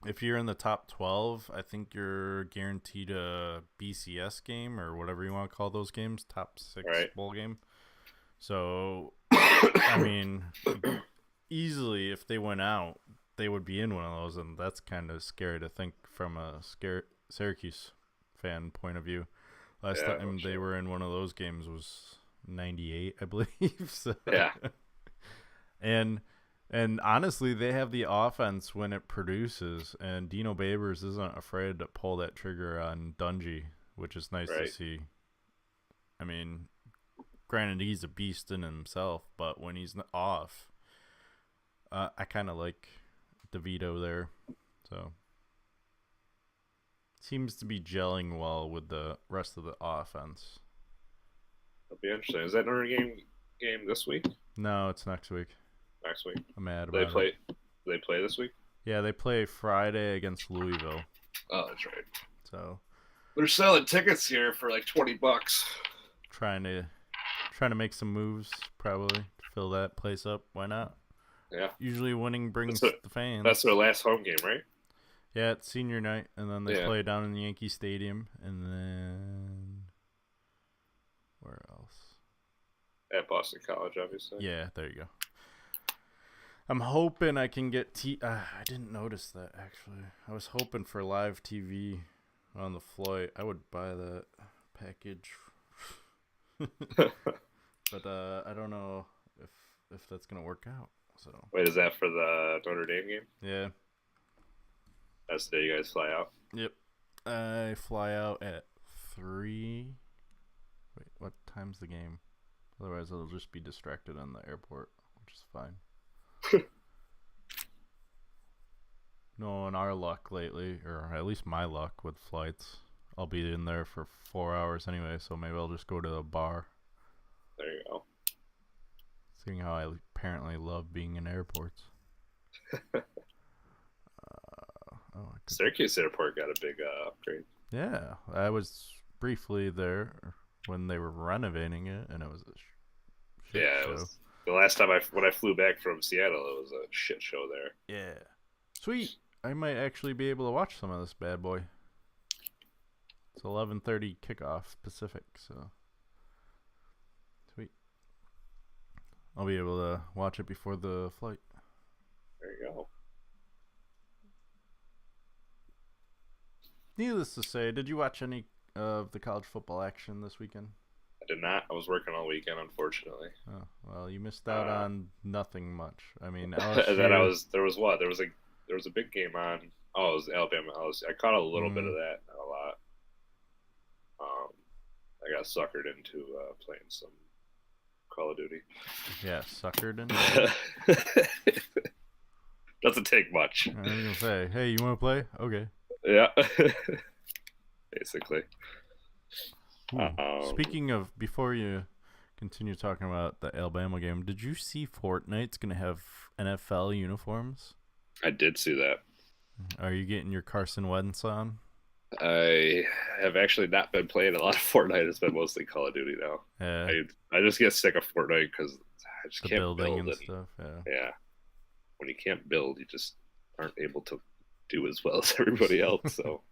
if you're in the top 12, I think you're guaranteed a BCS game or whatever you want to call those games, top 6 bowl game. So, I mean, easily if they went out, they would be in one of those, and that's kind of scary to think from a Syracuse fan point of view. Last time they were in one of those games was 98, I believe. So. Yeah. And honestly, they have the offense when it produces, and Dino Babers isn't afraid to pull that trigger on Dungy, which is nice to see. I mean, granted, he's a beast in himself, but when he's off, I kind of like DeVito there. So, seems to be gelling well with the rest of the offense. That'll be interesting. Is that Notre Dame game this week? No, it's next week. Next week. I'm mad about it. They play this week? Yeah, they play Friday against Louisville. Oh, that's right. So they're selling tickets here for like $20. Trying to make some moves, probably to fill that place up. Why not? Yeah. Usually winning brings the fans. That's their last home game, right? Yeah, it's senior night, and then they play down in the Yankee Stadium, and then where else? At Boston College, obviously. Yeah, there you go. I'm hoping I can get I didn't notice that, actually. I was hoping for live TV on the flight. I would buy that package. But I don't know if that's going to work out. So wait, is that for the Notre Dame game? Yeah. That's the day you guys fly out? Yep. I fly out at 3. Wait, what time's the game? Otherwise, I'll just be distracted in the airport, which is fine. No, in our luck lately, or at least my luck with flights, I'll be in there for 4 hours anyway, so maybe I'll just go to a bar. There you go. Seeing how I apparently love being in airports. Oh, Syracuse Airport got a big upgrade. Yeah, I was briefly there when they were renovating it, and it was a shit Yeah, show. it was the last time when I flew back from Seattle. It was a shit show there. Yeah, sweet. I might actually be able to watch some of this bad boy. It's 11:30 kickoff Pacific, so sweet. I'll be able to watch it before the flight. There you go. Needless to say, did you watch any of the college football action this weekend? I did not. I was working all weekend, unfortunately. Oh, well, you missed out on nothing much. I mean, And then there was a big game on. Oh, it was Alabama. I caught a little bit of that, not a lot. I got suckered into playing some Call of Duty. Yeah, suckered in. Doesn't take much. I was gonna say, hey, you want to play? Okay. Yeah. Basically. Speaking of, before you continue talking about the Alabama game, did you see Fortnite's gonna have NFL uniforms? I did see that. Are you getting your Carson Wentz on? I have actually not been playing a lot of Fortnite. It's been mostly Call of Duty now. Yeah. I just get sick of Fortnite because I just The can't building build and stuff. Yeah. Yeah. When you can't build, you just aren't able to do as well as everybody else. So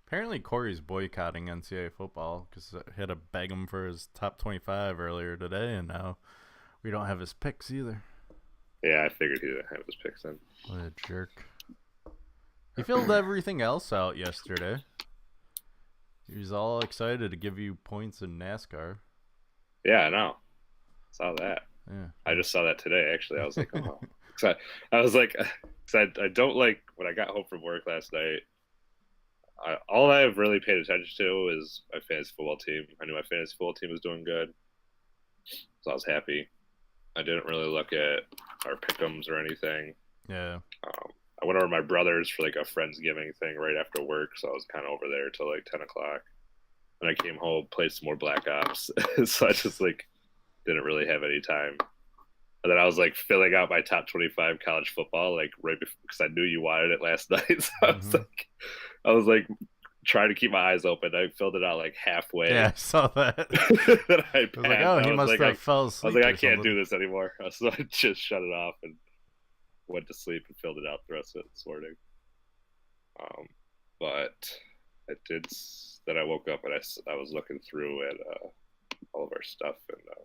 Apparently Corey's boycotting NCAA football because I had to beg him for his top 25 earlier today, and now we don't have his picks either. yeah, I figured he didn't have his picks in. What a jerk. He filled everything else out yesterday. He was all excited to give you points in NASCAR. Yeah, I know. Saw that. Yeah. I just saw that today. Actually, I was like, oh. I was like, cause I don't like when I got home from work last night. All I've really paid attention to is my fantasy football team. I knew my fantasy football team was doing good, so I was happy. I didn't really look at our pick'ems or anything. Yeah. I went over to my brother's for like a Friendsgiving thing right after work, so I was kind of over there till like 10 o'clock. And I came home, played some more Black Ops, so I just like didn't really have any time. And then I was like filling out my top 25 college football like right before, because I knew you wanted it last night. So I was like trying to keep my eyes open. I filled it out like halfway. Yeah, I saw that. Then I was like, oh, he must have fell asleep. I was like, I can't do this anymore. So I just shut it off and went to sleep and filled it out the rest of it this morning. But I did. Then I woke up and I was looking through at all of our stuff, and I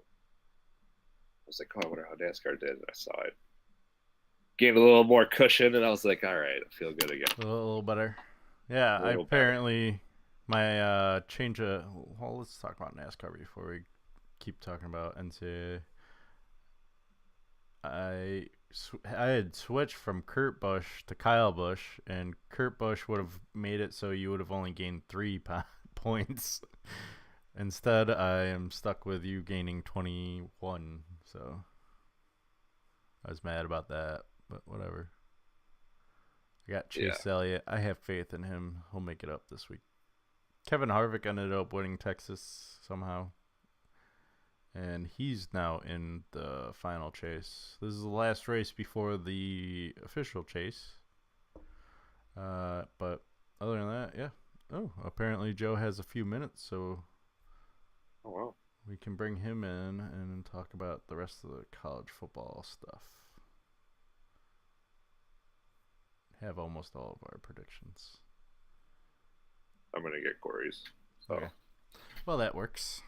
was like, oh, I wonder how NASCAR did. And I saw it gained a little more cushion, and I was like, all right, I feel good again. A little better. Yeah, apparently my change of. Well, let's talk about NASCAR before we keep talking about NCAA. I had switched from Kurt Busch to Kyle Busch, and Kurt Busch would have made it so you would have only gained 3 points. Instead, I am stuck with you gaining 21, so I was mad about that, but whatever. I got Chase Elliott. I have faith in him. He'll make it up this week. Kevin Harvick ended up winning Texas somehow. And he's now in the final chase. This is the last race before the official chase. But other than that, yeah. Oh, apparently Joe has a few minutes, so oh, wow. We can bring him in and talk about the rest of the college football stuff. Have almost all of our predictions. I'm going to get Corey's. So. Okay. Well, that works.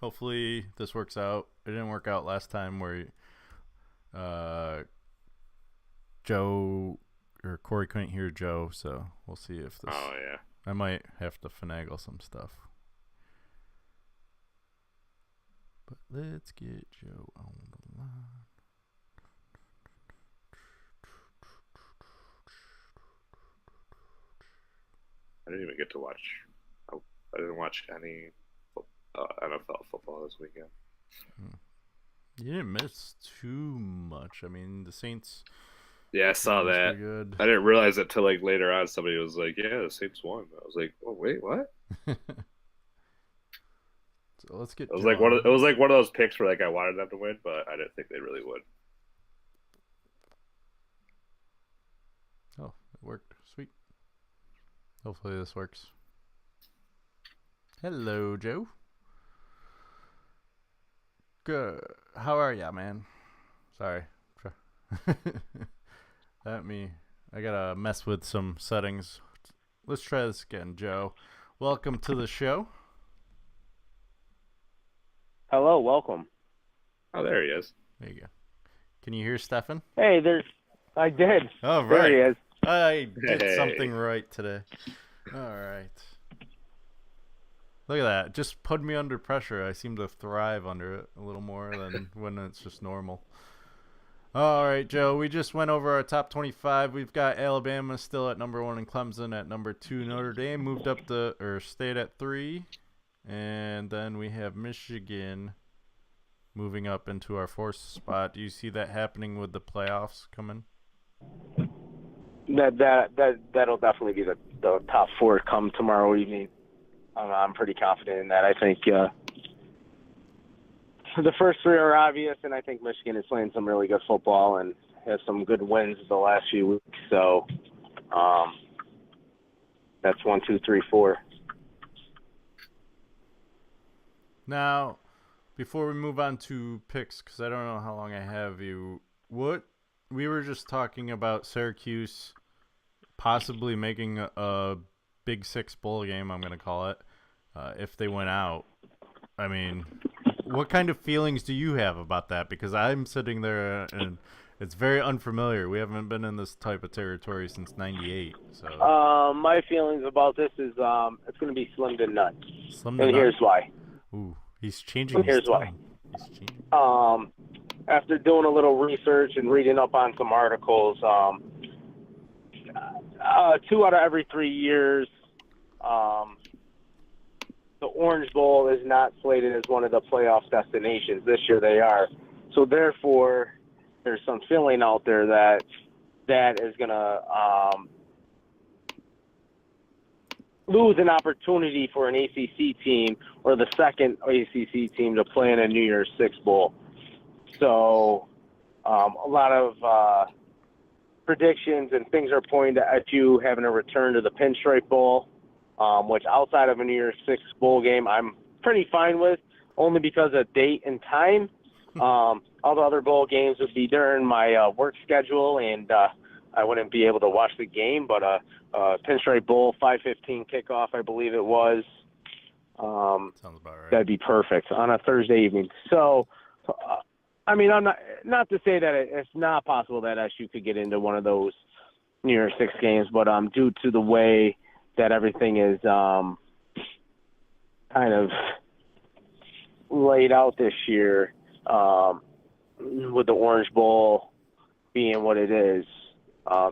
Hopefully this works out. It didn't work out last time where Joe or Corey couldn't hear Joe, so we'll see if this. Oh yeah. I might have to finagle some stuff. But let's get Joe on the line. I didn't even get to watch. I didn't watch any NFL football this weekend. You didn't miss too much. I mean, the Saints. Yeah, I saw that. Good. I didn't realize it till like later on. Somebody was like, "Yeah, the Saints won." I was like, "Oh wait, what?" So let's get. It was like one of those picks where like I wanted them to win, but I didn't think they really would. Oh, it worked. Hopefully this works. Hello, Joe. Good. How are ya, man? Sorry. I gotta mess with some settings. Let's try this again, Joe. Welcome to the show. Hello, welcome. Oh, there he is. There you go. Can you hear Stefan? Hey, I did. Oh, right. There he is. I did Hey. something right today. All right. Look at that. Just put me under pressure. I seem to thrive under it a little more than when it's just normal. All right, Joe. We just went over our top 25. We've got Alabama still at number 1 and Clemson at number 2. Notre Dame moved up stayed at 3. And then we have Michigan moving up into our 4th spot. Do you see that happening with the playoffs coming? That'll definitely be the top 4 come tomorrow evening. I'm pretty confident in that. I think the first 3 are obvious, and I think Michigan is playing some really good football and has some good wins the last few weeks. So that's 1, 2, 3, 4. Now, before we move on to picks, because I don't know how long I have you, we were just talking about Syracuse possibly making a Big Six bowl game, I'm going to call it, if they went out. I mean, what kind of feelings do you have about that? Because I'm sitting there and it's very unfamiliar. We haven't been in this type of territory since '98. So my feelings about this is it's going to be slim to none. Slim to and none? Here's why. Ooh, he's changing his Here's why. tone. He's changing. After doing a little research and reading up on some articles, 2 out of every 3 years, the Orange Bowl is not slated as one of the playoff destinations. This year they are. So therefore, there's some feeling out there that is going to lose an opportunity for an ACC team or the second ACC team to play in a New Year's Six Bowl. So a lot of predictions and things are pointing at you having a return to the Pinstripe Bowl, which outside of a New Year's Six Bowl game, I'm pretty fine with, only because of date and time. All the other bowl games would be during my work schedule, and I wouldn't be able to watch the game. But Pinstripe Bowl, 5:15 kickoff, I believe it was. Sounds about right. That'd be perfect on a Thursday evening. So, I mean, I'm not to say that it's not possible that SU could get into one of those New Year's Six games, but due to the way that everything is kind of laid out this year, with the Orange Bowl being what it is,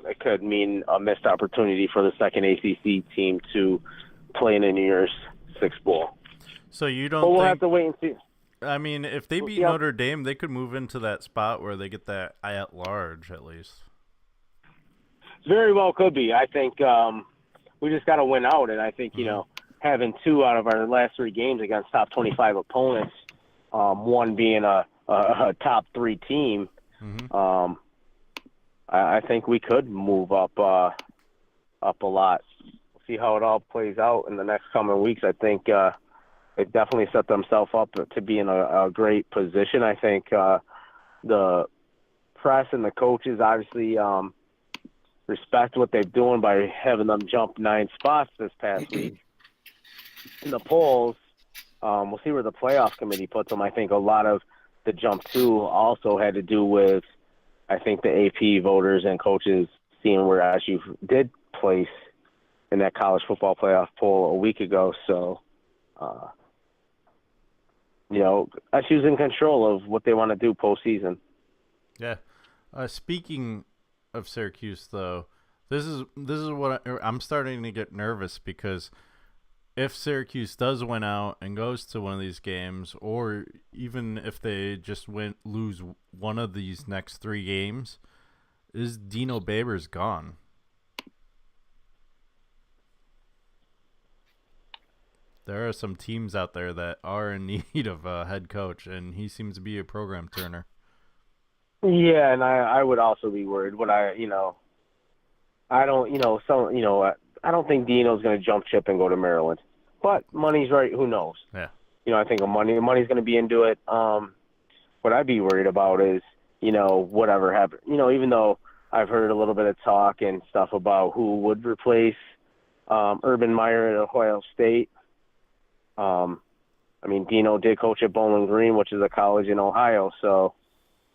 it could mean a missed opportunity for the second ACC team to play in a New Year's Six Bowl. So you don't But we'll think... have to wait and see. I mean, if they beat Yep. Notre Dame, they could move into that spot where they get that at large, at least. Very well could be. I think we just got to win out, and I think, having 2 out of our last 3 games against top 25 opponents, one being a top 3 team, I think we could move up a lot. We'll see how it all plays out in the next coming weeks. I think they definitely set themselves up to be in a great position. I think the press and the coaches obviously respect what they're doing by having them jump 9 spots this past week in the polls. We'll see where the playoff committee puts them. I think a lot of the jump 2 also had to do with, I think, the AP voters and coaches seeing where SU did place in that college football playoff poll a week ago. So, SU's in control of what they want to do postseason. Yeah. Speaking of Syracuse, though, this is what I'm starting to get nervous, because if Syracuse does win out and goes to one of these games, or even if they just lose one of these next 3 games, is Dino Babers gone? There are some teams out there that are in need of a head coach, and he seems to be a program turner. Yeah, and I would also be worried. I don't think Dino's going to jump ship and go to Maryland. But money's right. Who knows? Yeah. I think money's going to be into it. What I'd be worried about is, whatever happened. Even though I've heard a little bit of talk and stuff about who would replace Urban Meyer at Ohio State. Dino did coach at Bowling Green, which is a college in Ohio. So,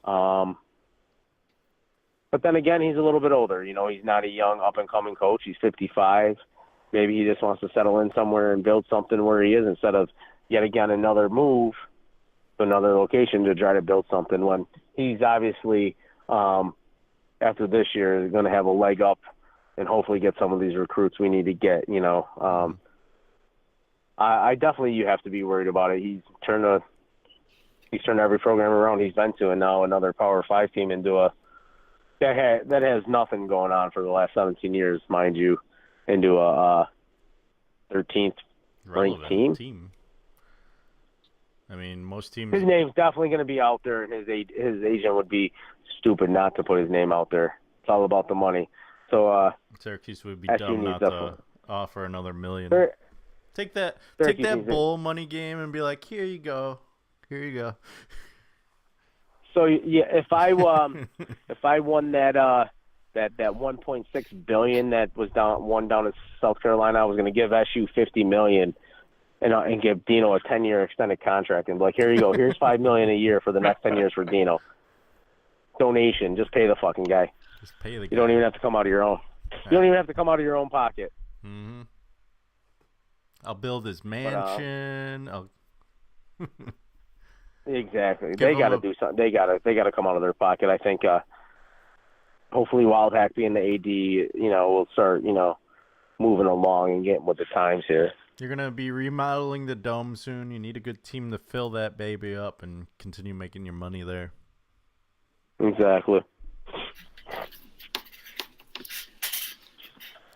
but then again, he's a little bit older. He's not a young up-and-coming coach. He's 55. Maybe he just wants to settle in somewhere and build something where he is instead of yet again another move to another location to try to build something when he's obviously, after this year, is going to have a leg up and hopefully get some of these recruits we need to get, I definitely, you have to be worried about it. He's turned every program around he's been to, and now another Power 5 team into that has nothing going on for the last 17 years, mind you, into a 13th ranked team. I mean, most teams. His name's definitely going to be out there, and his agent would be stupid not to put his name out there. It's all about the money. So Syracuse would be dumb not to offer another $1 million. Take that bowl money game and be like, here you go. So yeah, if I won that 1.6 billion that was won down in South Carolina, I was going to give SU $50 million and give Dino a 10-year extended contract and be like, here you go, here's $5 million a year for the next 10 years for Dino. Donation, just pay the fucking guy. Just pay the guy. You don't even have to come out of your own. You don't even have to come out of your own pocket. Mm-hmm. I'll build his mansion. Exactly. They got to do something. They got to come out of their pocket. I think. Hopefully, Wildhack being the AD, will start, moving along and getting with the times here. You're gonna be remodeling the dome soon. You need a good team to fill that baby up and continue making your money there. Exactly.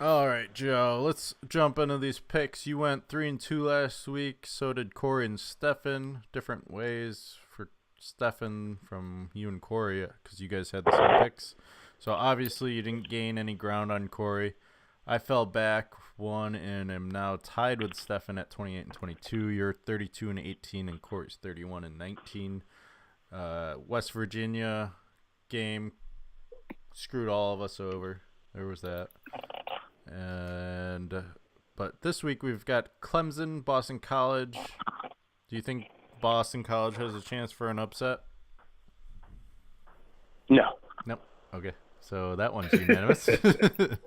All right, Joe, let's jump into these picks. You went 3-2 last week. So did Corey and Stefan. Different ways for Stefan from you and Corey because you guys had the same picks. So obviously you didn't gain any ground on Corey. I fell back one and am now tied with Stefan at 28-22. You're 32-18 and Corey's 31-19. West Virginia game screwed all of us over. There was that. But this week we've got Clemson, Boston College. Do you think Boston College has a chance for an upset? No. Nope. Okay. So that one's unanimous. It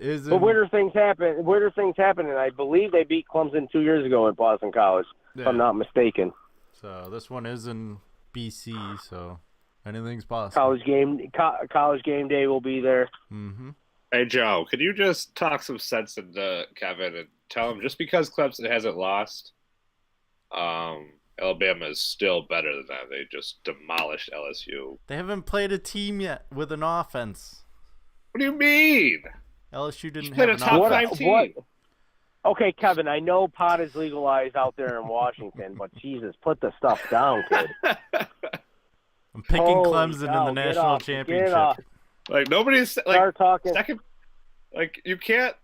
is. But weirder things happen, and I believe they beat Clemson 2 years ago at Boston College, if I'm not mistaken. So this one is in BC, so anything's possible. College game day will be there. Mm-hmm. Hey, Joe, could you just talk some sense into Kevin and tell him just because Clemson hasn't lost, Alabama is still better than that. They just demolished LSU. They haven't played a team yet with an offense. What do you mean? LSU didn't have have a top an offense. 5 team. Okay, Kevin, I know pot is legalized out there in Washington, but Jesus, put the stuff down, kid. I'm picking Clemson in the national championship. Like nobody's like start talking. Second. Like you can't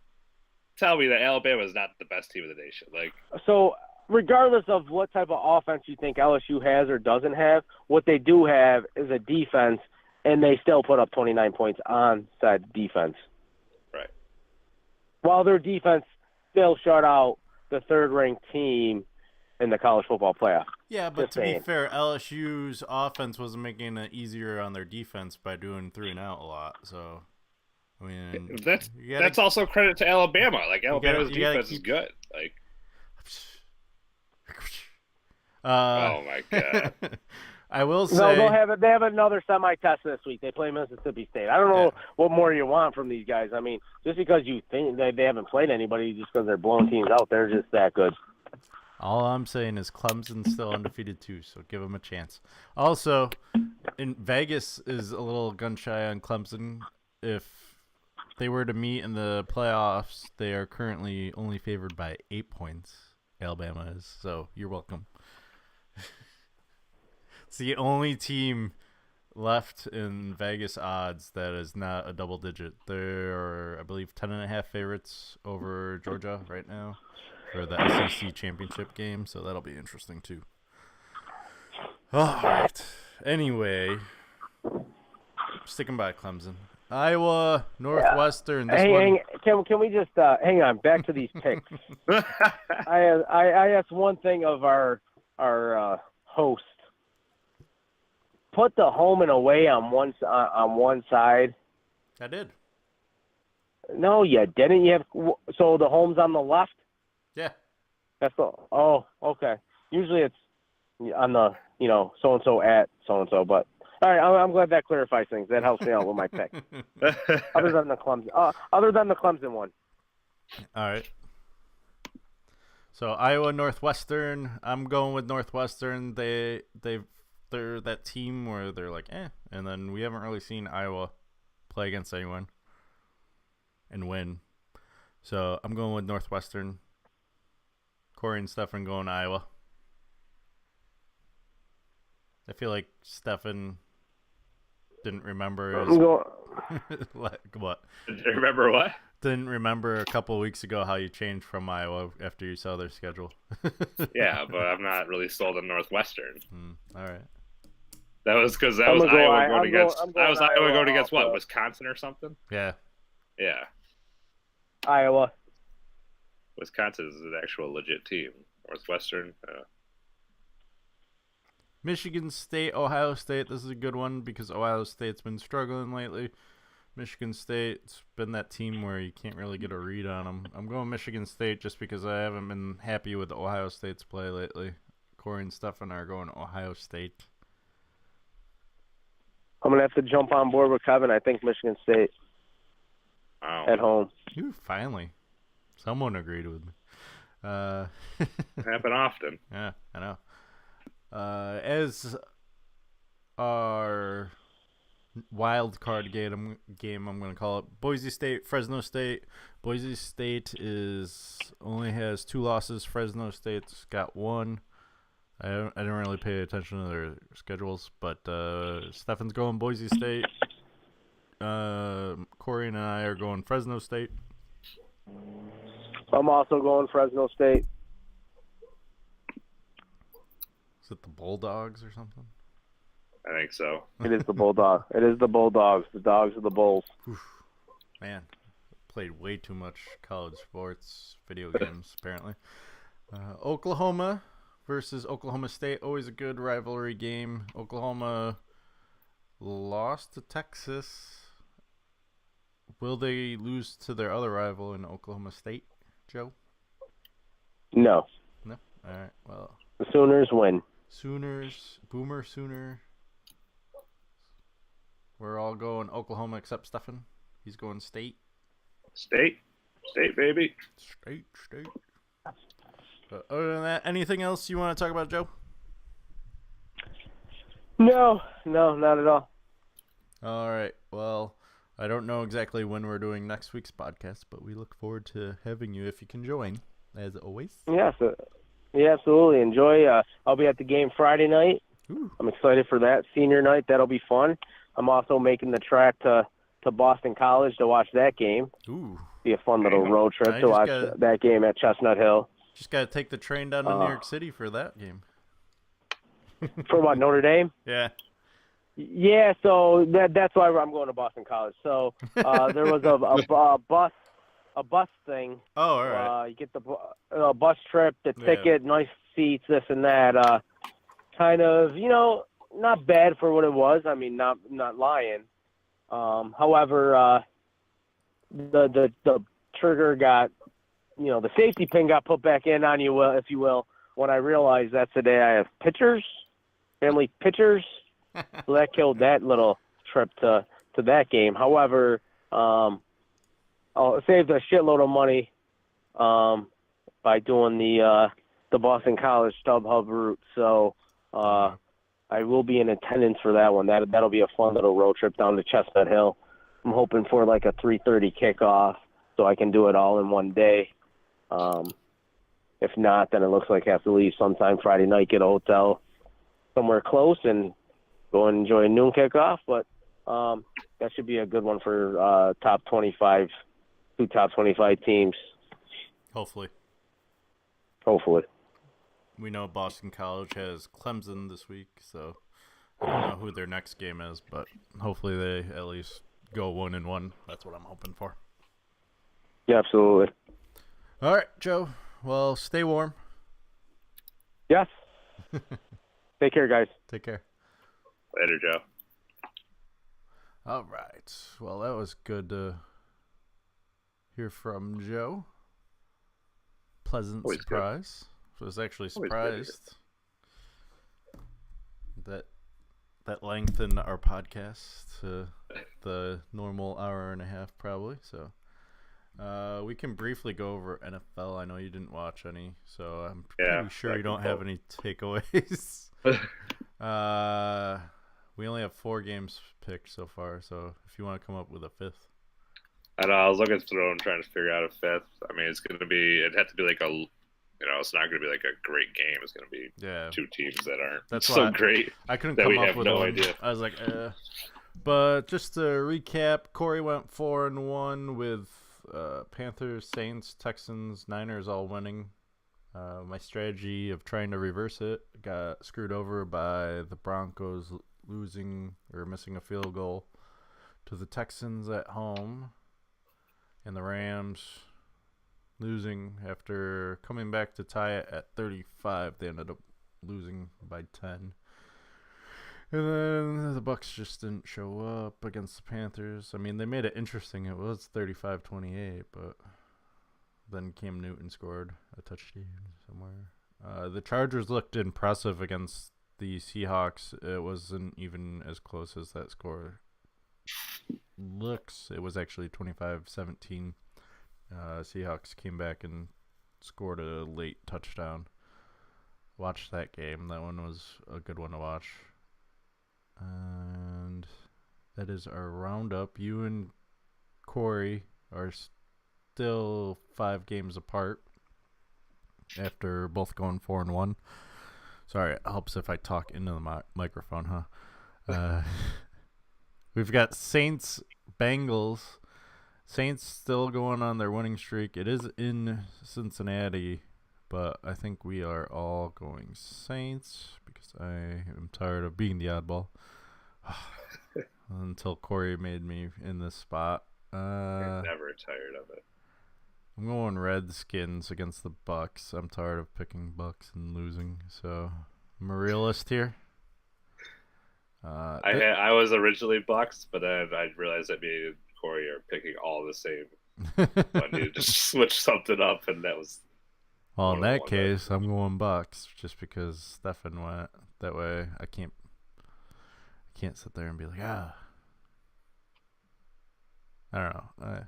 tell me that Alabama is not the best team in the nation. Like so, regardless of what type of offense you think LSU has or doesn't have, what they do have is a defense, and they still put up 29 points on said defense. Right. While their defense still shut out the third-ranked team in the college football playoff. Yeah, but to be fair, LSU's offense wasn't making it easier on their defense by doing 3 and out a lot. So, I mean, that's also credit to Alabama. Like Alabama's defense is good. Like, oh my god. I will say no, they have another semi-test this week. They play Mississippi State. I don't know what more you want from these guys. I mean, just because you think they haven't played anybody, just because they're blowing teams out, they're just that good. All I'm saying is Clemson's still undefeated too, so give them a chance. Also, in Vegas is a little gun shy on Clemson. If they were to meet in the playoffs, they are currently only favored by 8 points. Alabama is, so you're welcome. It's the only team left in Vegas odds that is not a double digit. They're, I believe, 10.5 favorites over Georgia right now for the SEC championship game, so that'll be interesting too. All right. Anyway, sticking by Clemson, Iowa, Northwestern. Can we just hang on? Back to these picks. I asked one thing of our host. Put the home and away on one side. I did. No, you didn't. You have so the home's on the left. Yeah. That's the. Oh, okay. Usually it's on the so and so at so and so, but all right. I'm glad that clarifies things. That helps me out with my pick. Other than the Clemson one. All right. So Iowa, Northwestern. I'm going with Northwestern. They're that team where they're like, and then we haven't really seen Iowa play against anyone and win. So I'm going with Northwestern. Corey and Stefan going Iowa. I feel like Stefan didn't remember his... What? Remember what? Didn't remember a couple weeks ago how you changed from Iowa after you saw their schedule. Yeah, but I'm not really sold on Northwestern. All right. That was because that was Iowa going against. That was Iowa going against what? Wisconsin or something? Yeah. Yeah. Iowa. Wisconsin is an actual legit team. Northwestern. Michigan State, Ohio State. This is a good one because Ohio State's been struggling lately. Michigan State's been that team where you can't really get a read on them. I'm going Michigan State just because I haven't been happy with Ohio State's play lately. Corey and Stefan are going Ohio State. I'm going to have to jump on board with Kevin. I think Michigan State at home. Ooh, finally. Someone agreed with me. Happen often. Yeah, I know. As our wild card game, I'm going to call it Boise State, Fresno State. Boise State only has 2 losses. Fresno State's got 1. I didn't really pay attention to their schedules, but Stefan's going Boise State. Corey and I are going Fresno State. I'm also going Fresno State. Is it the Bulldogs or something? I think so. It is the Bulldog. It is the Bulldogs. The dogs are the Bulls. Oof. Man, played way too much college sports video games, apparently. Oklahoma versus Oklahoma State. Always a good rivalry game. Oklahoma lost to Texas. Will they lose to their other rival in Oklahoma State, Joe? No. No? All right, well. The Sooners win. Sooners. Boomer Sooner. We're all going Oklahoma except Stefan. He's going State. State, baby. State. But other than that, anything else you want to talk about, Joe? No, not at all. All right. Well, I don't know exactly when we're doing next week's podcast, but we look forward to having you if you can join, as always. Yes, yeah, absolutely. Enjoy. I'll be at the game Friday night. Ooh. I'm excited for that. Senior night, that'll be fun. I'm also making the trek to Boston College to watch that game. Ooh. Be a fun little road trip to watch that game at Chestnut Hill. Just got to take the train down to New York City for that game. For what, Notre Dame? Yeah. Yeah, so that's why I'm going to Boston College. So there was a bus thing. Oh, all right. You get the bus trip, the ticket, nice seats, this and that. Kind of, not bad for what it was. I mean, not lying. However, the trigger got, the safety pin got put back in on you, if you will, when I realized that's the day I have family pictures. So that killed that little trip to that game. However, I'll saved a shitload of money by doing the Boston College StubHub route. So I will be in attendance for that one. That'll be a fun little road trip down to Chestnut Hill. I'm hoping for like a 3:30 kickoff so I can do it all in one day. If not, then it looks like I have to leave sometime Friday night, get a hotel somewhere close, and go and enjoy a noon kickoff. But that should be a good one for top 25, 2 top 25 teams. Hopefully. We know Boston College has Clemson this week, so I don't know who their next game is, but hopefully they at least go 1-1. That's what I'm hoping for. Yeah, absolutely. All right, Joe. Well, stay warm. Yes. Take care, guys. Take care. Later, Joe. All right. Well, that was good to hear from Joe. Pleasant Always surprise. I was actually Always good surprised that lengthened our podcast to the normal hour and a half, probably. So we can briefly go over NFL. I know you didn't watch any, so I'm pretty sure you don't have any takeaways. We only have 4 games picked so far, so if you want to come up with a 5th. I know, I was looking through and trying to figure out a 5th. I mean, it'd have to be like it's not going to be like a great game. It's going to be 2 teams that aren't so great. I couldn't that come we up have with no one. idea. I was like, But just to recap, Corey went 4-1 with Panthers, Saints, Texans, Niners all winning. My strategy of trying to reverse it got screwed over by the Broncos losing or missing a field goal to the Texans at home, and the Rams losing after coming back to tie it at 35. They ended up losing by 10. And then the Bucs just didn't show up against the Panthers. I mean, they made it interesting. It was 35-28, but then Cam Newton scored a touchdown somewhere. The Chargers looked impressive against the Seahawks. It wasn't even as close as that score looks. It was actually 25-17. Seahawks came back and scored a late touchdown. Watched that game. That one was a good one to watch. And that is our roundup. You and Corey are still 5 games apart after both going 4-1. Sorry, it helps if I talk into the microphone, huh? We've got Saints, Bengals. Saints still going on their winning streak. It is in Cincinnati, but I think we are all going Saints because I am tired of being the oddball. Until Corey made me in this spot. I'm never tired of it. I'm going Redskins against the Bucks. I'm tired of picking Bucks and losing, so I'm a realist here. I was originally Bucks, but then I realized that me and Corey are picking all the same. I needed to switch something up, and that was. Well, in that case, I'm going Bucks just because Stefan went. That way, I can't sit there and be like, I don't know.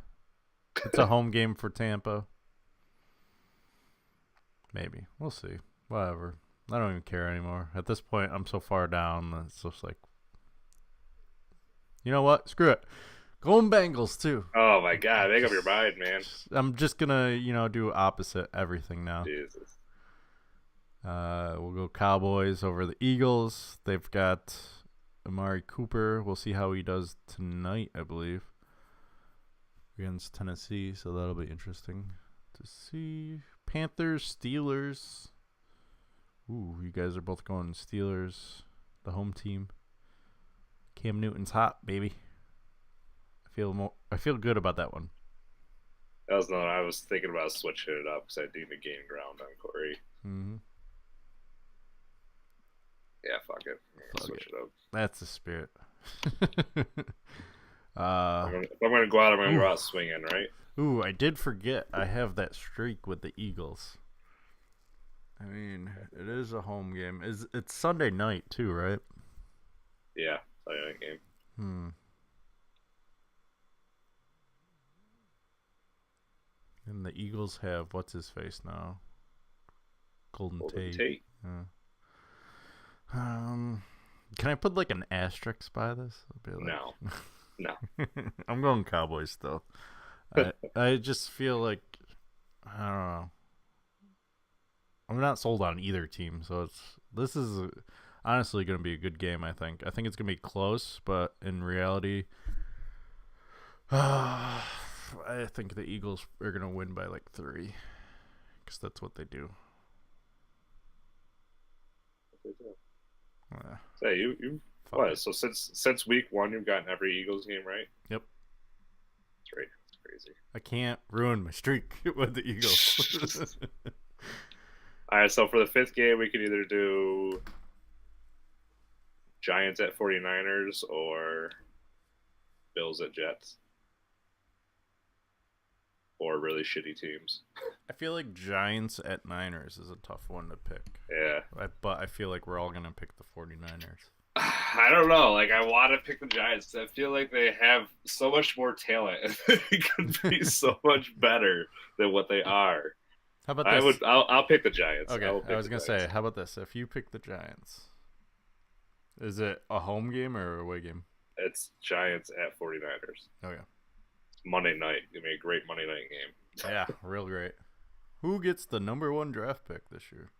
It's a home game for Tampa. Maybe. We'll see. Whatever. I don't even care anymore. At this point, I'm so far down that it's just like, you know what? Screw it. Going Bengals, too. Oh, my God. Make up your mind, man. I'm just going to, do opposite everything now. Jesus. We'll go Cowboys over the Eagles. They've got Amari Cooper. We'll see how he does tonight, I believe, against Tennessee. So that'll be interesting to see. Panthers, Steelers. Ooh, you guys are both going Steelers, the home team. Cam Newton's hot, baby. I feel good about that one. That was no. I was thinking about switching it up because I need to gain ground on Corey. Mm-hmm. Yeah, fuck it. Switch it up. That's the spirit. If I'm going to go out, I'm going to go out swinging, right? Ooh, I did forget I have that streak with the Eagles. I mean, it is a home game. It's Sunday night, too, right? Yeah, Sunday night game. And the Eagles have, what's his face now? Golden Tate. Yeah. Can I put like an asterisk by this? No. I'm going Cowboys still. I just feel like, I don't know. I'm not sold on either team, so honestly going to be a good game, I think. I think it's going to be close, but in reality, I think the Eagles are going to win by like 3 because that's what they do. Say you what? So since week 1, you've gotten every Eagles game right. Yep. That's right. It's crazy. I can't ruin my streak with the Eagles. All right. So for the 5th game, we could either do Giants at 49ers or Bills at Jets, or really shitty teams. I feel like Giants at Niners is a tough one to pick. Yeah. But I feel like we're all going to pick the 49ers. I don't know. Like, I want to pick the Giants. I feel like they have so much more talent. They could be so much better than what they are. How about this? I'll pick the Giants. Okay, I was going to say, how about this? If you pick the Giants, is it a home game or a away game? It's Giants at 49ers. Oh, yeah. Monday night. Give me a great Monday night game. Yeah, real great. Who gets the number 1 draft pick this year?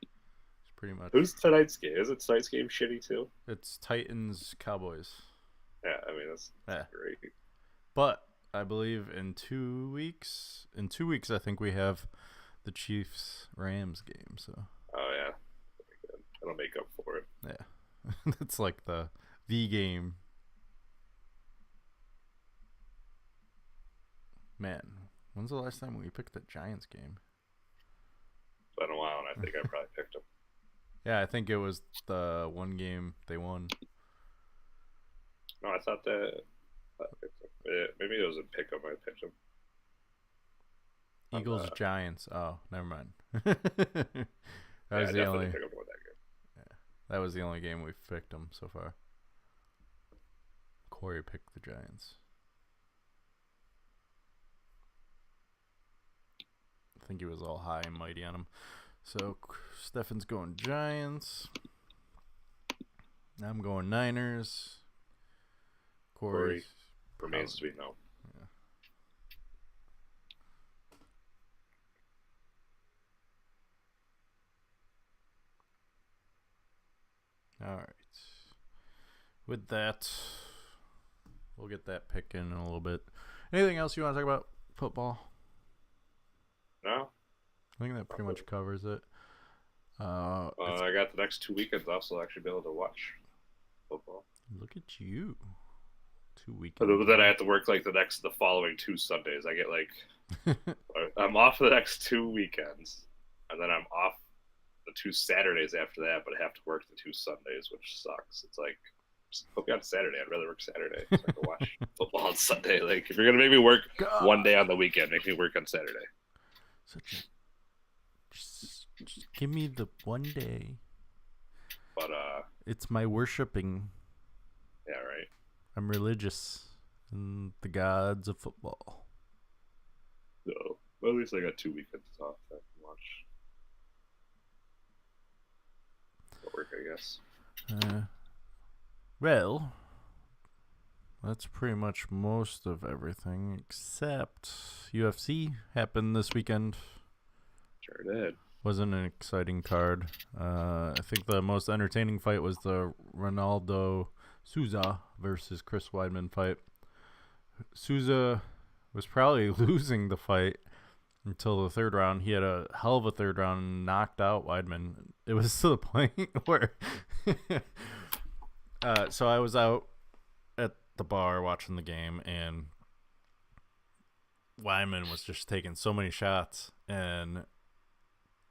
It's pretty much. Who's tonight's game? Is it tonight's game shitty too? It's Titans Cowboys. Yeah, I mean that's great. But I believe in 2 weeks, I think we have the Chiefs Rams game. So. Oh yeah, that'll make up for it. Yeah, it's like the game. Man, when's the last time we picked the Giants game? It's been a while, and I think I probably picked them. Yeah, I think it was the one game they won. No, I thought I picked them. Yeah, maybe it was a pick 'em. I picked them. Eagles Giants. Oh, never mind. that was the only. Pick 'em with that game. Yeah, that was the only game we've picked them so far. Corey picked the Giants. I think he was all high and mighty on him. So Stefan's going Giants. I'm going Niners. Corey remains to be known. Yeah. All right. With that, we'll get that pick in a little bit. Anything else you want to talk about football? No. I think that pretty much covers it. I got the next 2 weekends off, so I'll actually be able to watch football. Look at you. 2 weekends. But then I have to work like the following 2 Sundays. I get like I'm off the next 2 weekends, and then I'm off the 2 Saturdays after that. But I have to work the 2 Sundays, which sucks. It's like just put me on Saturday. I'd rather work Saturday so I can watch football on Sunday. Like if you're gonna make me work one day on the weekend, make me work on Saturday. Just give me the one day. But it's my worshiping. Yeah, right. I'm religious in the gods of football. So, well, at least I got 2 weekends off that I can watch. At work, I guess. Well, that's pretty much most of everything except UFC happened this weekend. Sure did. Wasn't an exciting card. I think the most entertaining fight was the Ronaldo Souza versus Chris Weidman fight. Souza was probably losing the fight until the 3rd round. He had a hell of a 3rd round and knocked out Weidman. It was to the point where so I was out at the bar watching the game, and Weidman was just taking so many shots, and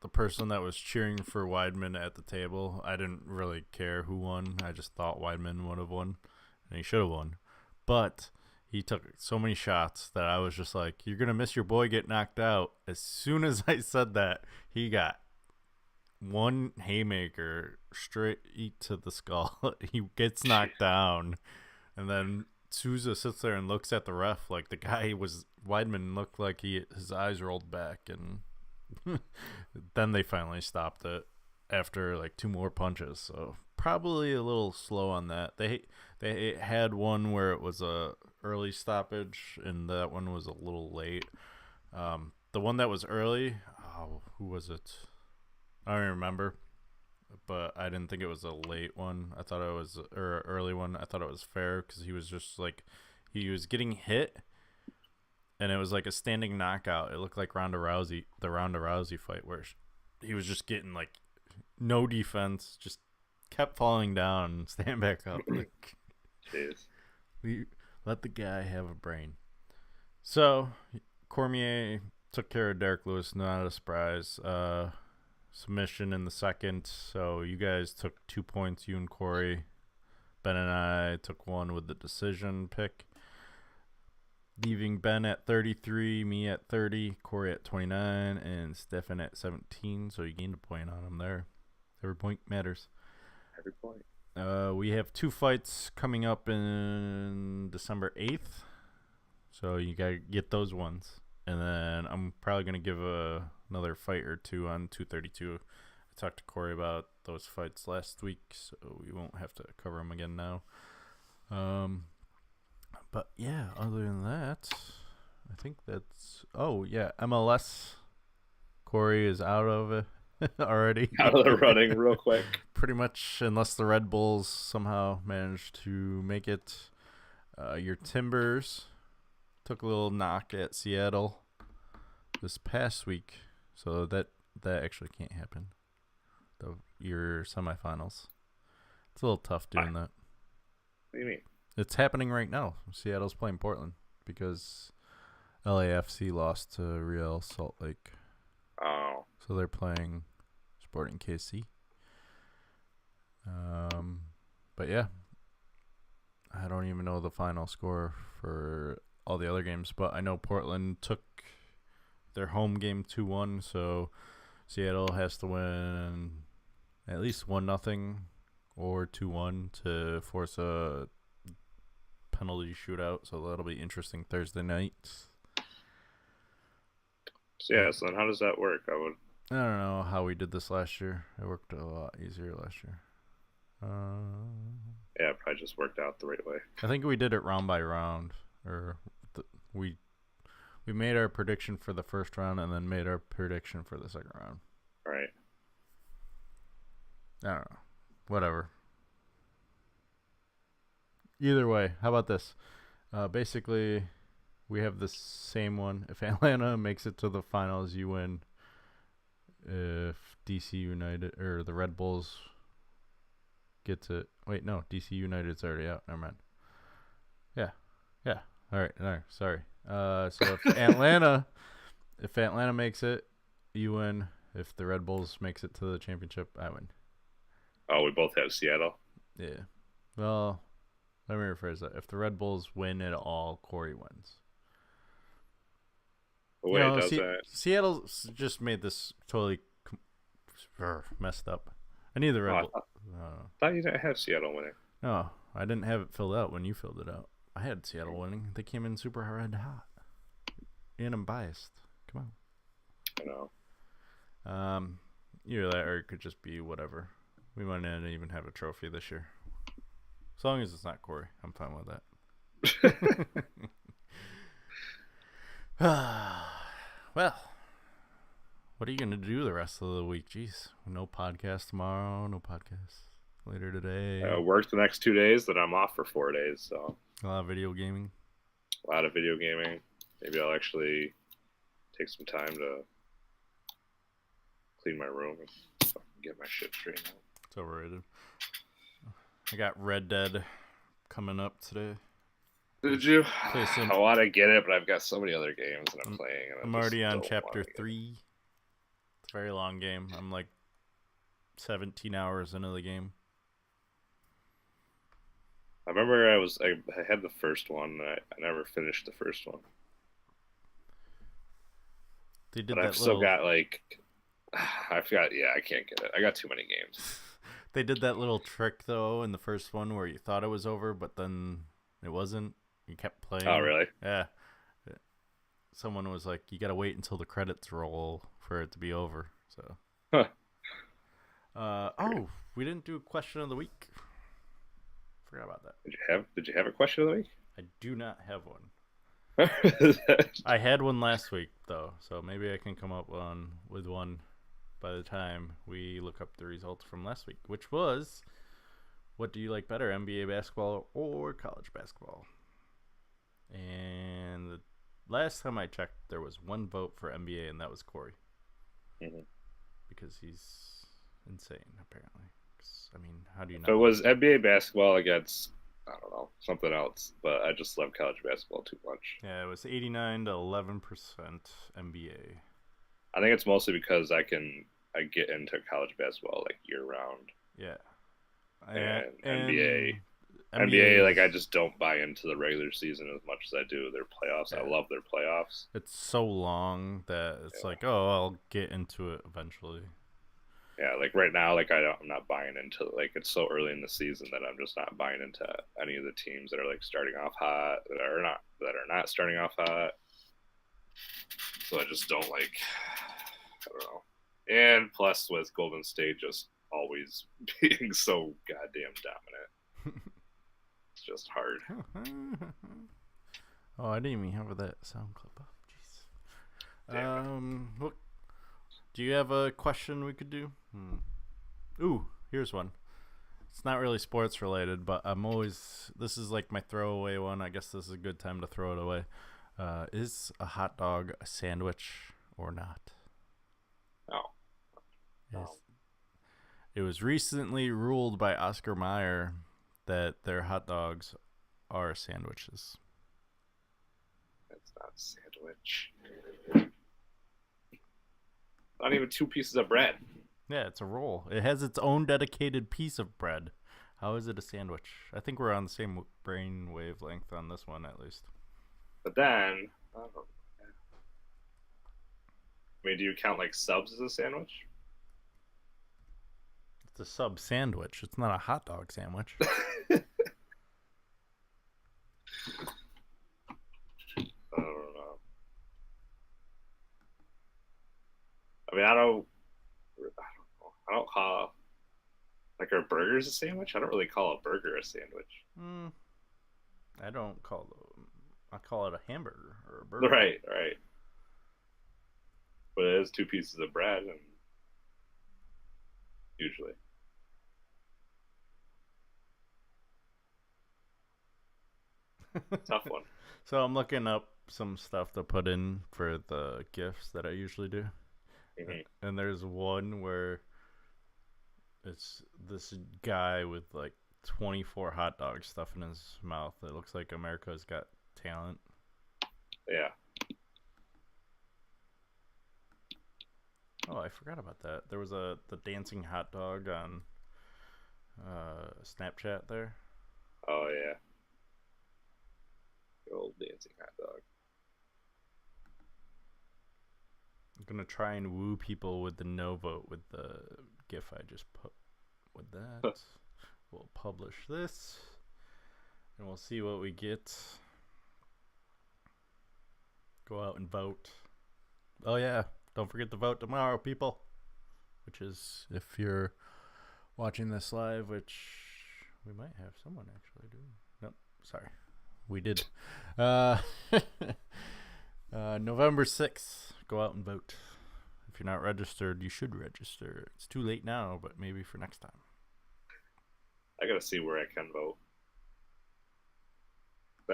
the person that was cheering for Weidman at the table, I didn't really care who won. I just thought Weidman would have won, and he should have won. But he took so many shots that I was just like, you're going to miss your boy get knocked out. As soon as I said that, he got one haymaker straight to the skull. He gets knocked down, and then Souza sits there and looks at the ref like the guy was Weidman looked like his eyes rolled back, and then they finally stopped it after like 2 more punches. So probably a little slow on that. They had one where it was a early stoppage, and that one was a little late. The one that was early, who was it? I don't remember. but I didn't think it was a late one. I thought it was or an early one. I thought it was fair because he was just like he was getting hit, and it was like a standing knockout. It looked like the Ronda Rousey fight where he was just getting like no defense, just kept falling down and stand back up. Like, Jeez. Let the guy have a brain. So Cormier took care of Derek Lewis, not a surprise. Submission in the second. So you guys took 2 points, you and Corey. Ben and I took one with the decision pick, leaving Ben at 33, me at 30, Corey at 29, and Stefan at 17. So you gained a point on him there. Every point matters. Every point. We have 2 fights coming up in December 8th. So you got to get those ones. And then I'm probably going to give another fight or two on 232. I talked to Corey about those fights last week, so we won't have to cover them again now. But yeah, other than that, I think that's... Oh, yeah, MLS. Corey is out of it already. Out of the running real quick. Pretty much, unless the Red Bulls somehow manage to make it. Your Timbers took a little knock at Seattle this past week, so that actually can't happen. Your semifinals. It's a little tough doing that. What do you mean? It's happening right now. Seattle's playing Portland because LAFC lost to Real Salt Lake. Oh. So they're playing Sporting KC. But yeah, I don't even know the final score for all the other games, but I know Portland took their home game 2-1, so Seattle has to win at least 1-0 or 2-1 to force a penalty shootout, so that'll be interesting Thursday night. So yeah, so then how does that work? I don't know how we did this last year. It worked a lot easier last year. Yeah, it probably just worked out the right way. I think we did it round by round, or we made our prediction for the first round and then made our prediction for the second round. Right. I don't know. Whatever. Either way, how about this? Basically, we have the same one. If Atlanta makes it to the finals, you win. If DC United or the Red Bulls gets it. Wait, no, DC United's already out. Never mind. Yeah. All right. Sorry. So if Atlanta makes it, you win. If the Red Bulls makes it to the championship, I win. Oh, we both have Seattle. Yeah. Well, let me rephrase that. If the Red Bulls win it all, Corey wins. Wait, does that? Seattle just made this totally messed up. I need the Red Bulls. I thought you didn't have Seattle winning. No, I didn't have it filled out when you filled it out. I had Seattle winning. They came in super red hot. And I'm biased. Come I know. on. Either that or it could just be whatever. We might not even have a trophy this year. As long as it's not Corey, I'm fine with that. Well, what are you going to do the rest of the week? Jeez, no podcast tomorrow, no podcast later today. Work the next 2 days, then I'm off for 4 days. So a lot of video gaming. A lot of video gaming. Maybe I'll actually take some time to clean my room and get my shit straightened out. It's overrated. I got Red Dead coming up today. Did you? I want to get it, but I've got so many other games that I'm playing. And I'm already on chapter 3. It's a very long game. I'm like 17 hours into the game. I remember I had the first one. And I never finished the first one. They did but I've still got like, I forgot. Yeah, I can't get it. I got too many games. They did that little trick though in the first one where you thought it was over, but then it wasn't. You kept playing. Oh, really? Yeah. Someone was like, "You gotta wait until the credits roll for it to be over." So. Huh. Oh, we didn't do a question of the week. Forgot about that. Did you have a question of the week? I do not have one. I had one last week though, so maybe I can come up with one by the time we look up the results from last week, which was, what do you like better, NBA basketball or college basketball? And the last time I checked, there was one vote for NBA, and that was Corey. Mhm. Because he's insane, apparently. 'Cause, I mean, how do you If know? it was NBA basketball against, I don't know, something else, but I just love college basketball too much. Yeah, it was 89 to 11% NBA. I think it's mostly because I get into college basketball like year round. Yeah. And NBA, like I just don't buy into the regular season as much as I do their playoffs. Yeah. I love their playoffs. It's so long that it's like, oh, I'll get into it eventually. Yeah, like right now, like I'm not buying into, like, it's so early in the season that I'm just not buying into any of the teams that are like starting off hot, that are not starting off hot. So I just don't like, I don't know. And plus with Golden State just always being so goddamn dominant, it's just hard. Oh, I didn't even have that sound clip up. Jeez. Look, do you have a question we could do? Ooh, here's one. It's not really sports related, but this is like my throwaway one. I guess this is a good time to throw it away. Is a hot dog a sandwich or not? No. It was recently ruled by Oscar Mayer that their hot dogs are sandwiches. It's not a sandwich. Not even two pieces of bread. Yeah, it's a roll. It has its own dedicated piece of bread. How is it a sandwich? I think we're on the same brain wavelength on this one, at least. But then, I don't know. I mean, do you count like subs as a sandwich? It's a sub sandwich. It's not a hot dog sandwich. I don't know. I mean, I don't know. I don't call, like, are burgers a sandwich? I don't really call a burger a sandwich. I don't call I call it a hamburger or a burger. Right. But it is two pieces of bread, and usually. Tough one. So I'm looking up some stuff to put in for the gifts that I usually do. Mm-hmm. And there's one where it's this guy with like 24 hot dogs stuffed in his mouth. It looks like America's Got Talent. Yeah. Oh, I forgot about that. There was the dancing hot dog on Snapchat there. Oh, yeah. The old dancing hot dog. I'm going to try and woo people with the no vote with the GIF I just put with that. We'll publish this, and we'll see what we get. Go out and vote. Oh, yeah. Don't forget to vote tomorrow, people. Which is, if you're watching this live, which we might have someone actually doing. Nope, sorry. We did. November 6th. Go out and vote. If you're not registered, you should register. It's too late now, but maybe for next time. I gotta see where I can vote.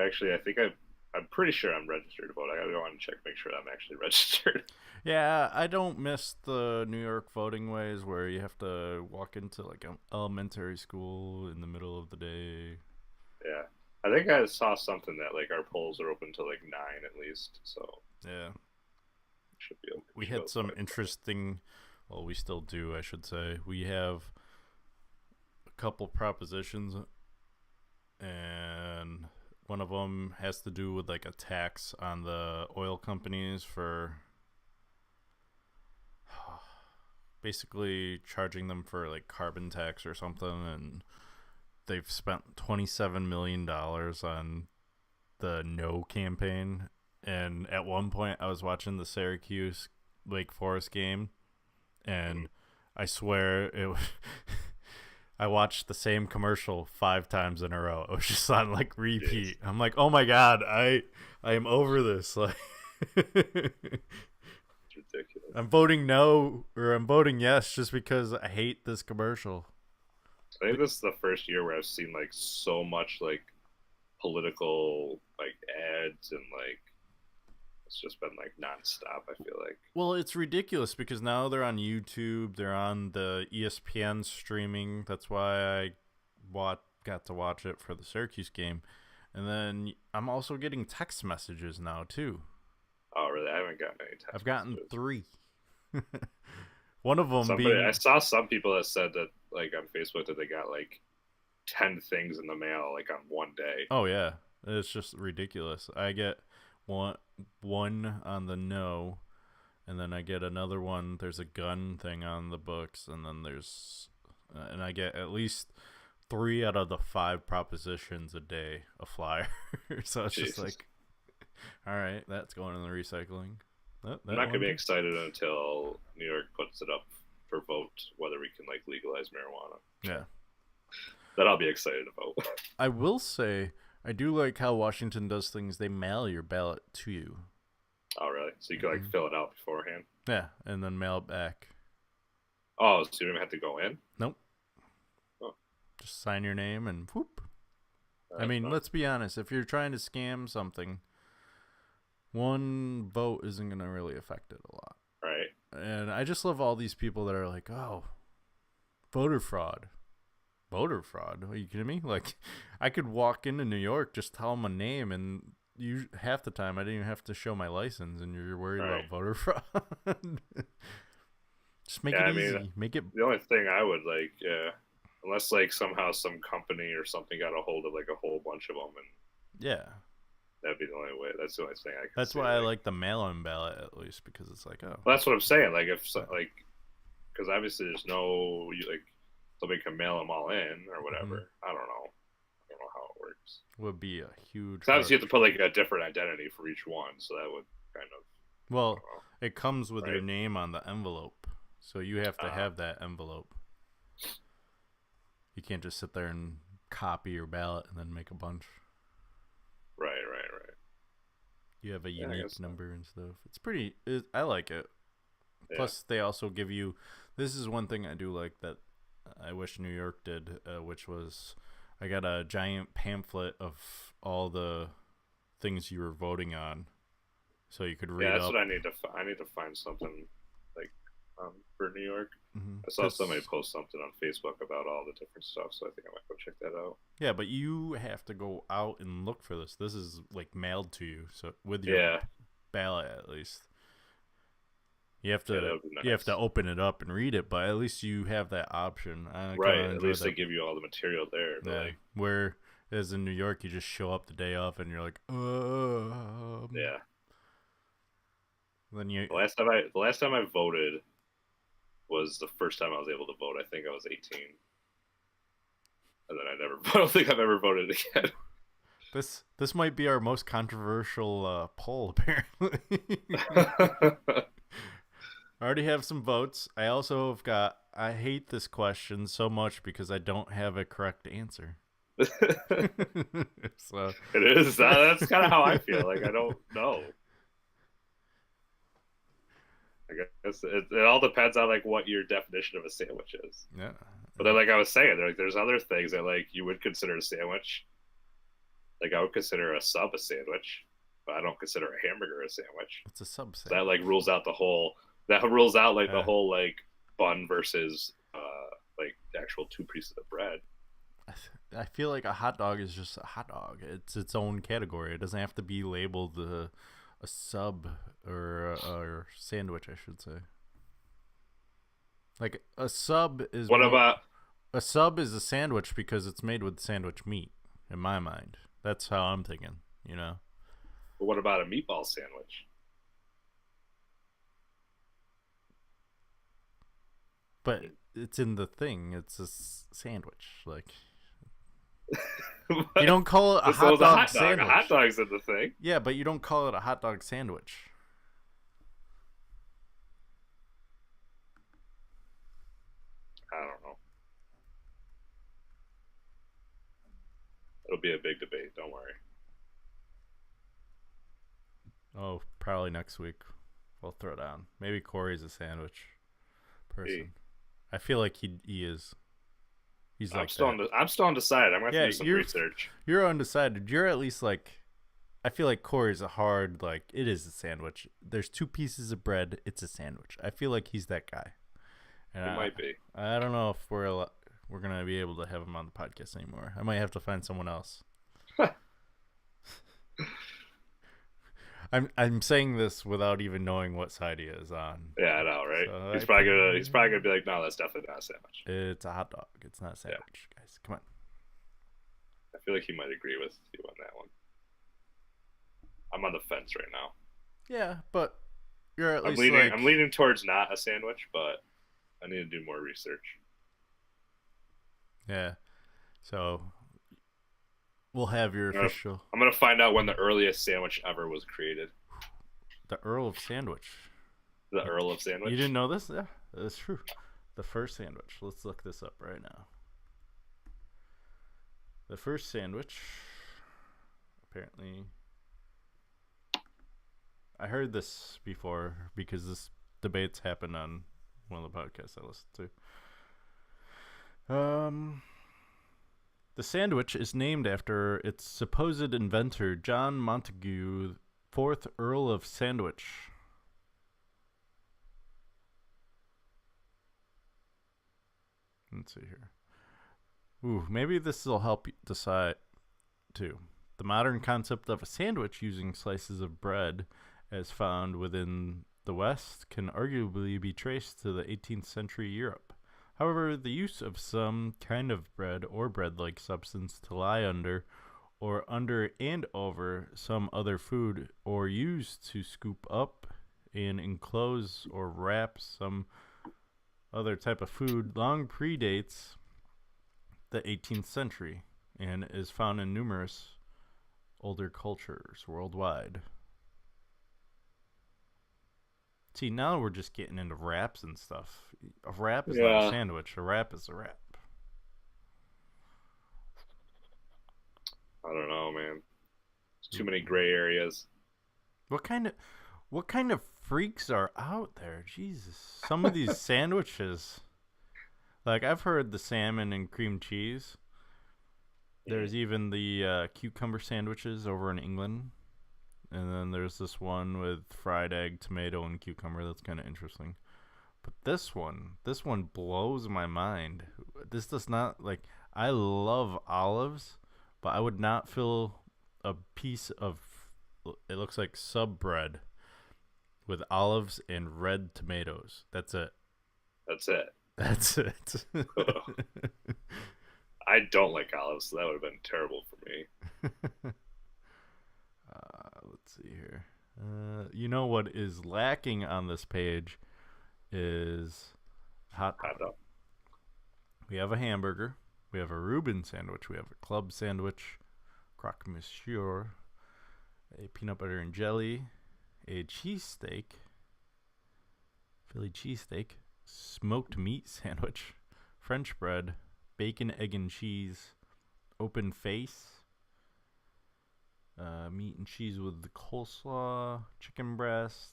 Actually, I think I'm pretty sure I'm registered to vote. I gotta go on and check, make sure I'm actually registered. Yeah, I don't miss the New York voting ways where you have to walk into like an elementary school in the middle of the day. Yeah. I think I saw something that like our polls are open till like 9 at least, so Yeah. should be open. We had some interesting, well, we still do, I should say. We have a couple propositions, and one of them has to do with like a tax on the oil companies for basically charging them for like carbon tax or something, and they've spent $27 million on the no campaign. And at one point I was watching the Syracuse Lake Forest game, and I swear it was I watched the same commercial 5 times in a row. It was just on like repeat. Yes. I'm like, oh my god, I am over this. Like, ridiculous. I'm voting no, or I'm voting yes, just because I hate this commercial. I think this is the first year where I've seen like so much like political like ads and like it's just been like nonstop. I feel like. Well, it's ridiculous because now they're on YouTube, they're on the ESPN streaming. That's why I got to watch it for the Syracuse game, and then I'm also getting text messages now too. Oh, really? I haven't gotten any text I've gotten messages. 3. One of them I saw some people that said that like on Facebook that they got like 10 things in the mail like on one day. Oh yeah, it's just ridiculous. I get one on the no, and then I get another one. There's a gun thing on the books, and then and I get at least 3 out of the 5 propositions a day a flyer. So it's Jesus. just like, all right, that's going in the recycling. I'm not gonna be excited until New York puts it up for vote whether we can like legalize marijuana. Yeah, That I'll be excited about. I will say I do like how Washington does things. They mail your ballot to you. Oh, really? So you can like fill it out beforehand? Yeah, and then mail it back. Oh, so you don't even have to go in? Nope. Oh. Just sign your name and whoop. I That's mean, fine. let's be honest. If you're trying to scam something, one vote isn't going to really affect it a lot. Right. And I just love all these people that are like, oh, voter fraud. Voter fraud? Are you kidding me? Like, I could walk into New York, just tell them a name, and half the time I didn't even have to show my license, and you're worried Right. about voter fraud. Just make Yeah, it I mean, easy. Make it. The only thing I would like, unless like somehow some company or something got a hold of like a whole bunch of them, and Yeah. that'd be the only way. That's the only thing I could That's see, why I like the mail-in ballot at least, because it's like, oh. Well, that's what I'm saying. Like if like, because obviously there's no like somebody can mail them all in or whatever. I don't know. I don't know how it works. Would be a huge. 'Cause obviously you have to put like a different identity for each one, so that would kind of. Well, I don't know. it comes with your Right. name on the envelope, so you have to have that envelope. You can't just sit there and copy your ballot and then make a bunch. Right. You have a Yeah, I unique guess so. number and stuff. It's pretty. I like it. Yeah. Plus, they also give you. This is one thing I do like that I wish New York did, which was I got a giant pamphlet of all the things you were voting on, so you could read Yeah, that's up. what I need to. I need to find something like for New York. Mhm. I saw 'Cause- somebody post something on Facebook about all the different stuff, so I think I might go check that out. Yeah, but you have to go out and look for this. This is like mailed to you, so with your Yeah, ballot at least. You have to Yeah, that would be you have nice. to open it up and read it, but at least you have that option. I kinda right. At enjoy least they that. give you all the material there. But Yeah. like, Whereas in New York, you just show up the day off and you're like, yeah. Then you The last time I voted was the first time I was able to vote. I think I was 18, and then I never. I don't think I've ever voted again. this might be our most controversial poll apparently. I already have some votes. I also have got. I hate this question so much because I don't have a correct answer. So It is. That's kind of how I feel. Like I don't know. I guess it all depends on like what your definition of a sandwich is. yeah, But then, like I was saying, there's other things that like you would consider a sandwich. Like I would consider a sub a sandwich, but I don't consider a hamburger a sandwich. it's a subset. That like rules out the whole. That rules out like Yeah. the whole like bun versus like the actual 2 pieces of bread. I feel like a hot dog is just a hot dog. It's its own category. It doesn't have to be labeled a sub or a sandwich, I should say. Like a sub is What about a sub is a sandwich because it's made with sandwich meat. In my mind, that's how I'm thinking. You know, what about a meatball sandwich? but it's in the thing. It's a sandwich. Like you don't call it a So hot it's dog sandwich. A hot dog's in the thing. Yeah, but you don't call it a hot dog sandwich. I don't know. It'll be a big debate. Don't worry. Oh, probably next week. We'll throw down. Maybe Corey's a sandwich person. Hey. I feel like he is. He's like I'm still undecided. I'm going to do some you're, research. You're undecided. You're at least like, I feel like Corey's a hard, like, it is a sandwich. There's 2 pieces of bread. It's a sandwich. I feel like he's that guy. And He might be. I don't know if we're going to be able to have him on the podcast anymore. I might have to find someone else. I'm saying this without even knowing what side he is on. Yeah, I know, right? So he's probably gonna be like, no, that's definitely not a sandwich. It's a hot dog. It's not a sandwich, guys. Come on. I feel like he might agree with you on that one. I'm on the fence right now. Yeah, but you're at least I'm leaning towards not a sandwich, but I need to do more research. Yeah. So we'll have your official. I'm gonna find out when the earliest sandwich ever was created. The Earl of Sandwich. The Earl of Sandwich. You didn't know this? Yeah, that's true. The first sandwich. Let's look this up right now. The first sandwich. Apparently, I heard this before because this debate's happened on one of the podcasts I listened to. The sandwich is named after its supposed inventor, John Montagu, 4th Earl of Sandwich. Let's see here. Ooh, maybe this will help you decide, too. The modern concept of a sandwich using slices of bread, as found within the West, can arguably be traced to the 18th century Europe. However, the use of some kind of bread or bread-like substance to lie under or under and over some other food, or used to scoop up and enclose or wrap some other type of food, long predates the 18th century and is found in numerous older cultures worldwide. See, now we're just getting into wraps and stuff. A wrap is not a sandwich. A wrap is a wrap. I don't know, man. There's too many gray areas. What kind of freaks are out there? Jesus. Some of these sandwiches. Like, I've heard the salmon and cream cheese. There's even the cucumber sandwiches over in England. And then there's this one with fried egg, tomato, and cucumber. That's kind of interesting. But this one blows my mind. This does not, like, I love olives, but I would not fill a piece of, it looks like sub bread with olives and red tomatoes. That's it. That's it. I don't like olives, so that would have been terrible for me. Let's see here. You know what is lacking on this page is hot dog. We have a hamburger. We have a Reuben sandwich. We have a club sandwich, croque monsieur, a peanut butter and jelly, a cheesesteak, Philly cheesesteak, smoked meat sandwich, French bread, bacon, egg, and cheese, open face, meat and cheese with the coleslaw, chicken breast.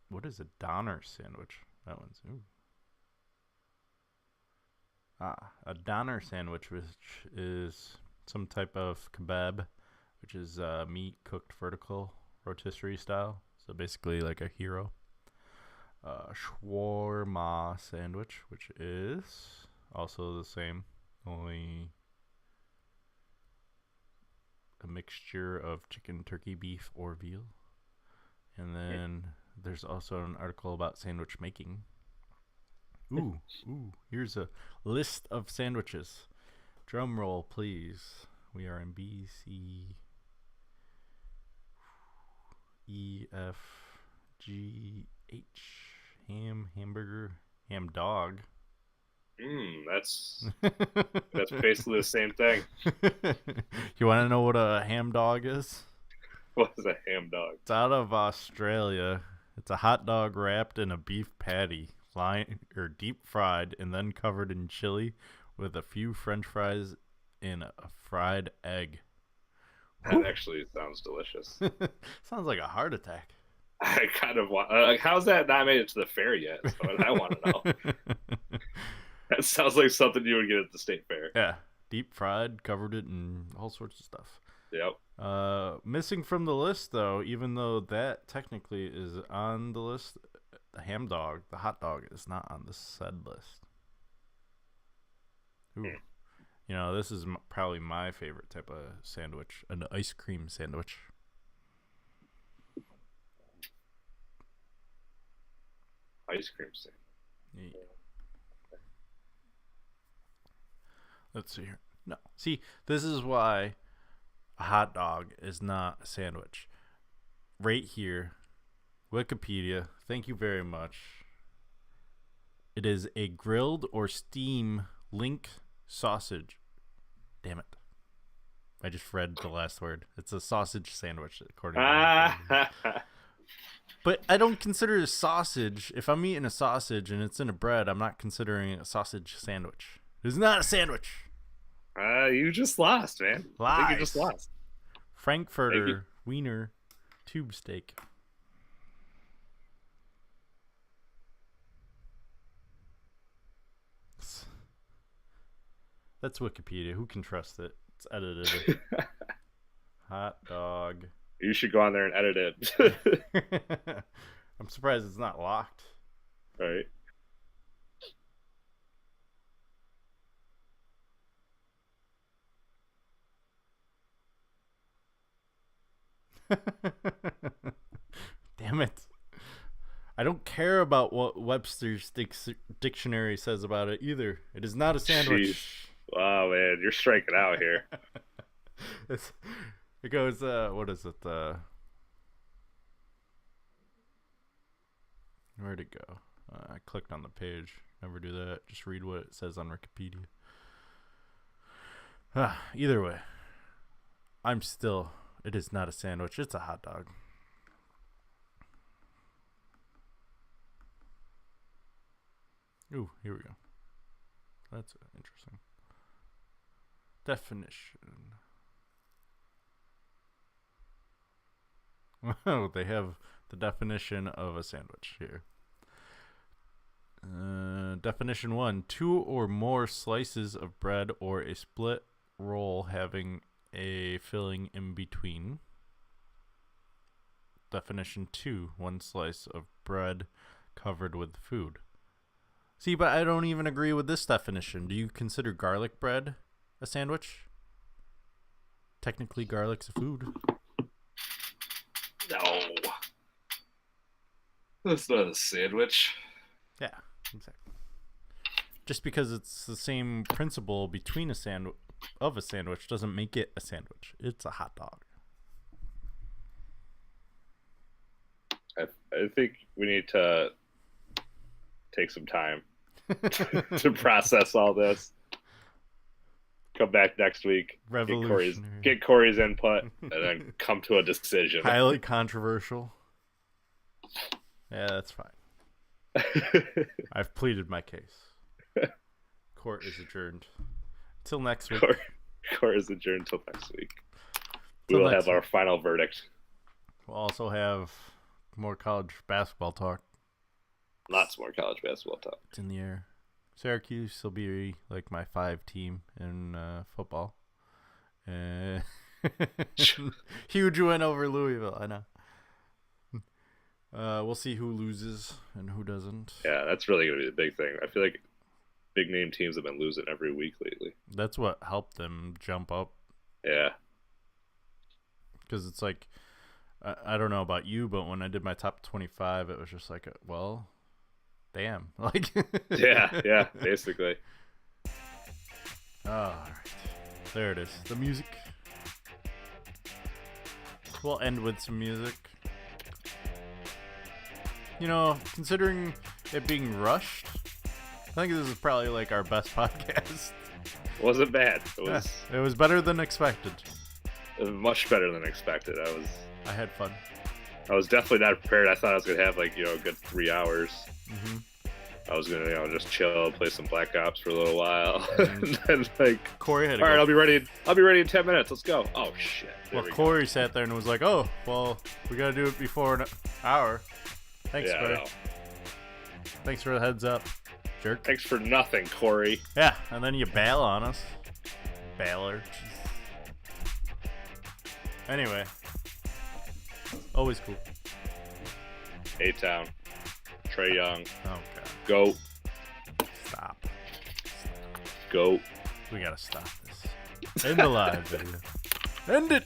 What is a Donner sandwich? That one's a Donner sandwich, which is some type of kebab, which is meat cooked vertical rotisserie style. So basically like a hero. Shawarma sandwich, which is also the same, only a mixture of chicken, turkey, beef, or veal. And then there's also an article about sandwich making. Ooh, here's a list of sandwiches. Drum roll, please. We are in B, C, E, F, G, H. Ham, hamburger, ham dog. That's basically the same thing. You want to know what a ham dog is? What is a ham dog? It's out of Australia. It's a hot dog wrapped in a beef patty, deep fried, and then covered in chili with a few French fries and a fried egg. That actually sounds delicious. Sounds like a heart attack. I kind of want. Like, how's that not made it to the fair yet? That's what I want to know. That sounds like something you would get at the state fair. Yeah, deep fried, covered it in all sorts of stuff. Yep. Missing from the list though, even though that technically is on the list, the ham dog, the hot dog, is not on the said list. Ooh. You know, this is probably my favorite type of sandwich, an ice cream sandwich. Ice cream sandwich. Yeah. Let's see here. No. See, this is why a hot dog is not a sandwich. Right here, Wikipedia, thank you very much. It is a grilled or steam link sausage. Damn it. I just read the last word. It's a sausage sandwich, according to But I don't consider it a sausage. If I'm eating a sausage and it's in a bread, I'm not considering it a sausage sandwich. It's not a sandwich. You just lost, man. Lies. I think you just lost. Frankfurter Maybe. Wiener tube steak. That's Wikipedia. Who can trust it? It's edited. Hot dog. You should go on there and edit it. I'm surprised it's not locked. Right. Damn it. I don't care about what Webster's dictionary says about it either. It is not a sandwich. Jeez. Wow, man, you're striking out here. It goes, what is it? Where'd it go? I clicked on the page. Never do that. Just read what it says on Wikipedia. Either way, it is not a sandwich. It's a hot dog. Ooh, here we go. That's interesting. Definition. Oh, they have the definition of a sandwich here. Definition 1: 2 or more slices of bread or a split roll having a filling in between. Definition 2: 1 slice of bread covered with food. See, but I don't even agree with this definition. Do you consider garlic bread a sandwich? Technically, garlic's a food. No. That's not a sandwich. Yeah, exactly. Just because it's the same principle between a sandwich doesn't make it a sandwich. It's a hot dog. I think we need to take some time to process all this. Come back next week. Get Corey's input, and then come to a decision. Highly controversial. Yeah, that's fine. I've pleaded my case. Court is adjourned. Till next week. Court is adjourned till next week. We will have our final verdict. We'll also have more college basketball talk. Lots more college basketball talk. It's in the air. Syracuse will be like my 5 team in football. Huge win over Louisville, I know. We'll see who loses and who doesn't. Yeah, that's really going to be the big thing. I feel like big name teams have been losing every week lately. That's what helped them jump up. Yeah. Because it's like, I don't know about you, but when I did my top 25, it was just like, well, damn. Like. yeah, basically. All right. There it is. The music. We'll end with some music. You know, considering it being rushed, I think this is probably like our best podcast. Wasn't bad. It was better than expected. It was much better than expected. I had fun. I was definitely not prepared. I thought I was gonna have a good 3 hours. Mm-hmm. I was gonna, just chill, play some Black Ops for a little while, Mm. and then Corey had to all right, go. I'll be ready. I'll be ready in 10 minutes. Let's go. Oh shit. There Well, we go. Corey sat there and was like, "Oh, well, we gotta do it before an hour." Thanks, Yeah, I Corey. know. Thanks for the heads up, jerk. Thanks for nothing, Corey. Yeah, and then you bail on us, bailer. Anyway, always cool. A-Town, Trey Young, Oh god, GOAT, stop. GOAT. We gotta stop this. End the live video. End it.